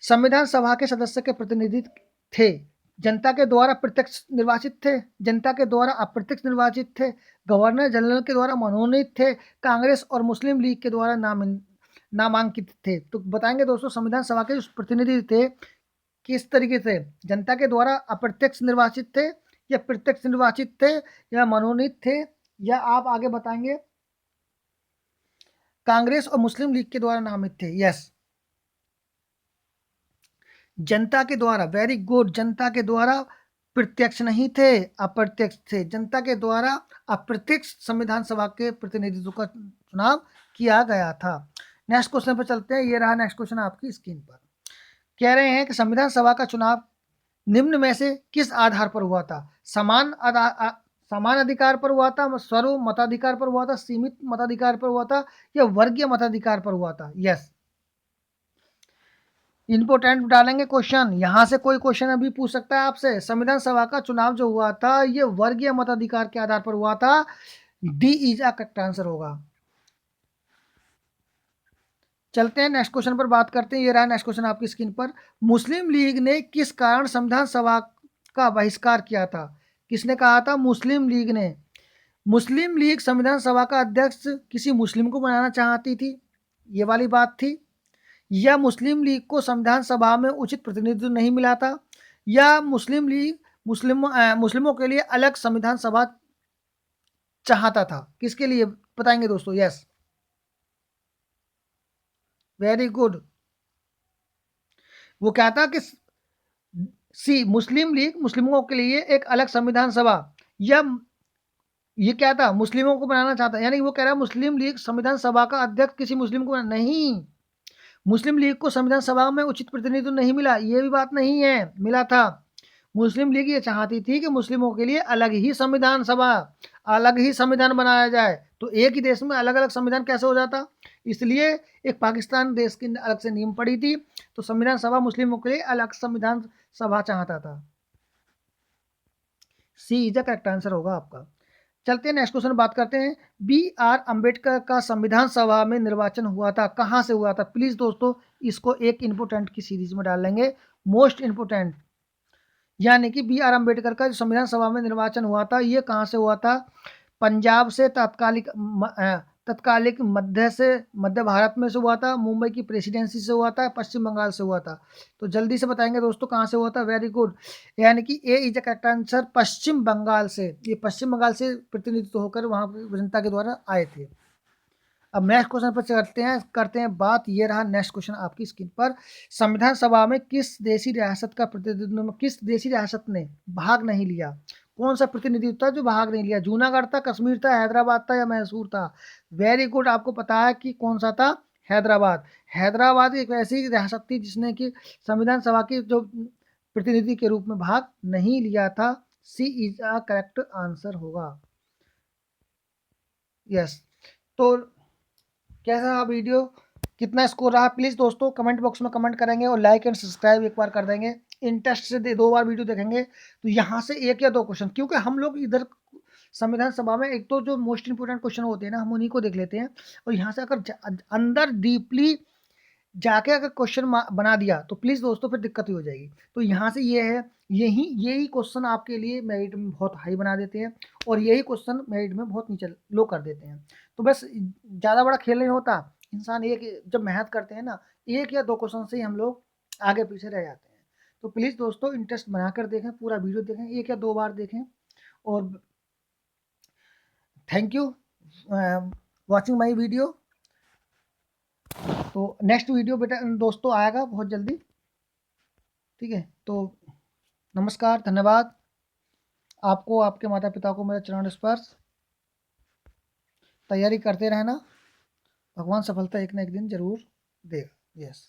संविधान सभा के सदस्य के प्रतिनिधि थे जनता के द्वारा प्रत्यक्ष निर्वाचित थे, जनता के द्वारा अप्रत्यक्ष निर्वाचित थे, गवर्नर जनरल के द्वारा मनोनीत थे, कांग्रेस और मुस्लिम लीग के द्वारा नामांकित थे। तो बताएंगे दोस्तों संविधान सभा के प्रतिनिधि थे किस तरीके से? जनता के द्वारा अप्रत्यक्ष निर्वाचित थे, या प्रत्यक्ष निर्वाचित थे, या मनोनीत थे, या आप आगे बताएंगे कांग्रेस और मुस्लिम लीग के द्वारा नामित थे? यस, जनता के द्वारा। वेरी गुड, जनता के द्वारा प्रत्यक्ष नहीं थे, अप्रत्यक्ष थे। जनता के द्वारा अप्रत्यक्ष संविधान सभा के प्रतिनिधित्व का चुनाव किया गया था। नेक्स्ट क्वेश्चन पर चलते हैं। ये रहा नेक्स्ट क्वेश्चन आपकी स्क्रीन पर। कह रहे हैं कि संविधान सभा का चुनाव निम्न में से किस आधार पर हुआ था? समान अधिकार पर हुआ था, सर्व मताधिकार पर हुआ था, सीमित मताधिकार पर हुआ था, या वर्गीय मताधिकार पर हुआ था? यस, इंपोर्टेंट डालेंगे क्वेश्चन, यहां से कोई क्वेश्चन अभी पूछ सकता है आपसे। संविधान सभा का चुनाव जो हुआ था ये वर्गीय मताधिकार के आधार पर हुआ था। डी इज करेक्ट आंसर होगा। चलते हैं नेक्स्ट क्वेश्चन पर बात करते हैं। ये रहा नेक्स्ट क्वेश्चन आपकी स्क्रीन पर। मुस्लिम लीग ने किस कारण संविधान सभा का बहिष्कार किया था? किसने कहा था? मुस्लिम लीग ने। मुस्लिम लीग संविधान सभा का अध्यक्ष किसी मुस्लिम को बनाना चाहती थी, ये वाली बात थी, या मुस्लिम लीग को संविधान सभा में उचित प्रतिनिधित्व नहीं मिला था, या मुस्लिम लीग मुस्लिमों के लिए अलग संविधान सभा चाहता था? किसके लिए बताएंगे दोस्तों? Yes, very good. वो क्या था कि सी, मुस्लिम लीग मुस्लिमों के लिए एक अलग संविधान सभा, या ये क्या था, मुस्लिमों को बनाना चाहता, यानी वो कह रहा है मुस्लिम लीग संविधान सभा का अध्यक्ष किसी मुस्लिम को नहीं, मुस्लिम लीग को संविधान सभा में उचित प्रतिनिधित्व नहीं मिला, ये भी बात नहीं है, मिला था। मुस्लिम लीग ये चाहती थी कि मुस्लिमों के लिए अलग ही संविधान सभा, अलग ही संविधान बनाया जाए। तो एक ही देश में अलग अलग संविधान कैसे हो जाता? इसलिए एक पाकिस्तान देश की अलग से नींव पड़ी थी, तो संविधान सभा मुस्लिमों के लिए अलग संविधान सभा चाहता था। C is the correct answer होगा आपका। चलते हैं नेक्स्ट क्वेश्चन बात करते हैं। बी आर अम्बेडकर का संविधान सभा में निर्वाचन हुआ था, कहाँ से हुआ था? प्लीज दोस्तों इसको एक इंपोर्टेंट की सीरीज में डाल लेंगे, मोस्ट इंपोर्टेंट। यानी कि बी आर अम्बेडकर का जो संविधान सभा में निर्वाचन हुआ था ये कहाँ से हुआ था? पंजाब से, तत्कालिक मध्य भारत में से हुआ था, मुंबई की प्रेसिडेंसी से हुआ था, पश्चिम बंगाल से हुआ था। तो जल्दी से बताएंगे दोस्तों कहाँ से हुआ था। वेरी गुड, यानी कि ए इज द करेक्ट आंसर, पश्चिम बंगाल से। ये पश्चिम बंगाल से प्रतिनिधित्व होकर वहाँ जनता के द्वारा आए थे। अब नेक्स्ट क्वेश्चन पर चलते हैं, करते हैं बात। ये रहा नेक्स्ट क्वेश्चन आपकी स्क्रीन पर। संविधान सभा में किस देशी रियासत का प्रतिनिधित्व, किस देशी रियासत ने भाग नहीं लिया? कौन सा प्रतिनिधित्व था जो भाग नहीं लिया? जूनागढ़ था, कश्मीर था, हैदराबाद था, या मैसूर था? वेरी गुड, आपको पता है कि कौन सा था? हैदराबाद। हैदराबाद एक ऐसी रियासत थी जिसने कि संविधान सभा की जो प्रतिनिधि के रूप में भाग नहीं लिया था। C is a correct answer होगा। यस। तो कैसा रहा वीडियो, कितना स्कोर रहा, प्लीज़ दोस्तों कमेंट बॉक्स में कमेंट करेंगे और लाइक एंड सब्सक्राइब एक बार कर देंगे। इंटरेस्ट से 2 बार वीडियो देखेंगे तो यहाँ से 1 या 2 क्वेश्चन, क्योंकि हम लोग इधर संविधान सभा में एक तो जो मोस्ट इंपोर्टेंट क्वेश्चन होते हैं ना, हम उन्हीं को देख लेते हैं। और यहाँ से अगर अंदर डीपली जाके अगर क्वेश्चन बना दिया तो प्लीज़ दोस्तों फिर दिक्कत ही हो जाएगी। तो यहाँ से ये है, यही क्वेश्चन आपके लिए मेरिट में बहुत हाई बना देते हैं और यही क्वेश्चन मेरिट में बहुत नीचे लो कर देते हैं। तो बस ज़्यादा बड़ा खेल नहीं होता, इंसान एक जब मेहनत करते हैं ना, 1 या 2 क्वेश्चन से ही हम लोग आगे पीछे रह जाते हैं। तो प्लीज़ दोस्तों इंटरेस्ट बनाकर देखें, पूरा वीडियो देखें, 1 या 2 बार देखें। और thank you watching my video. तो नेक्स्ट वीडियो बेटा दोस्तों आएगा बहुत जल्दी, ठीक है। तो नमस्कार, धन्यवाद। आपको, आपके माता पिता को मेरा चरण स्पर्श। तैयारी करते रहना, भगवान सफलता एक ना एक दिन जरूर देगा। यस।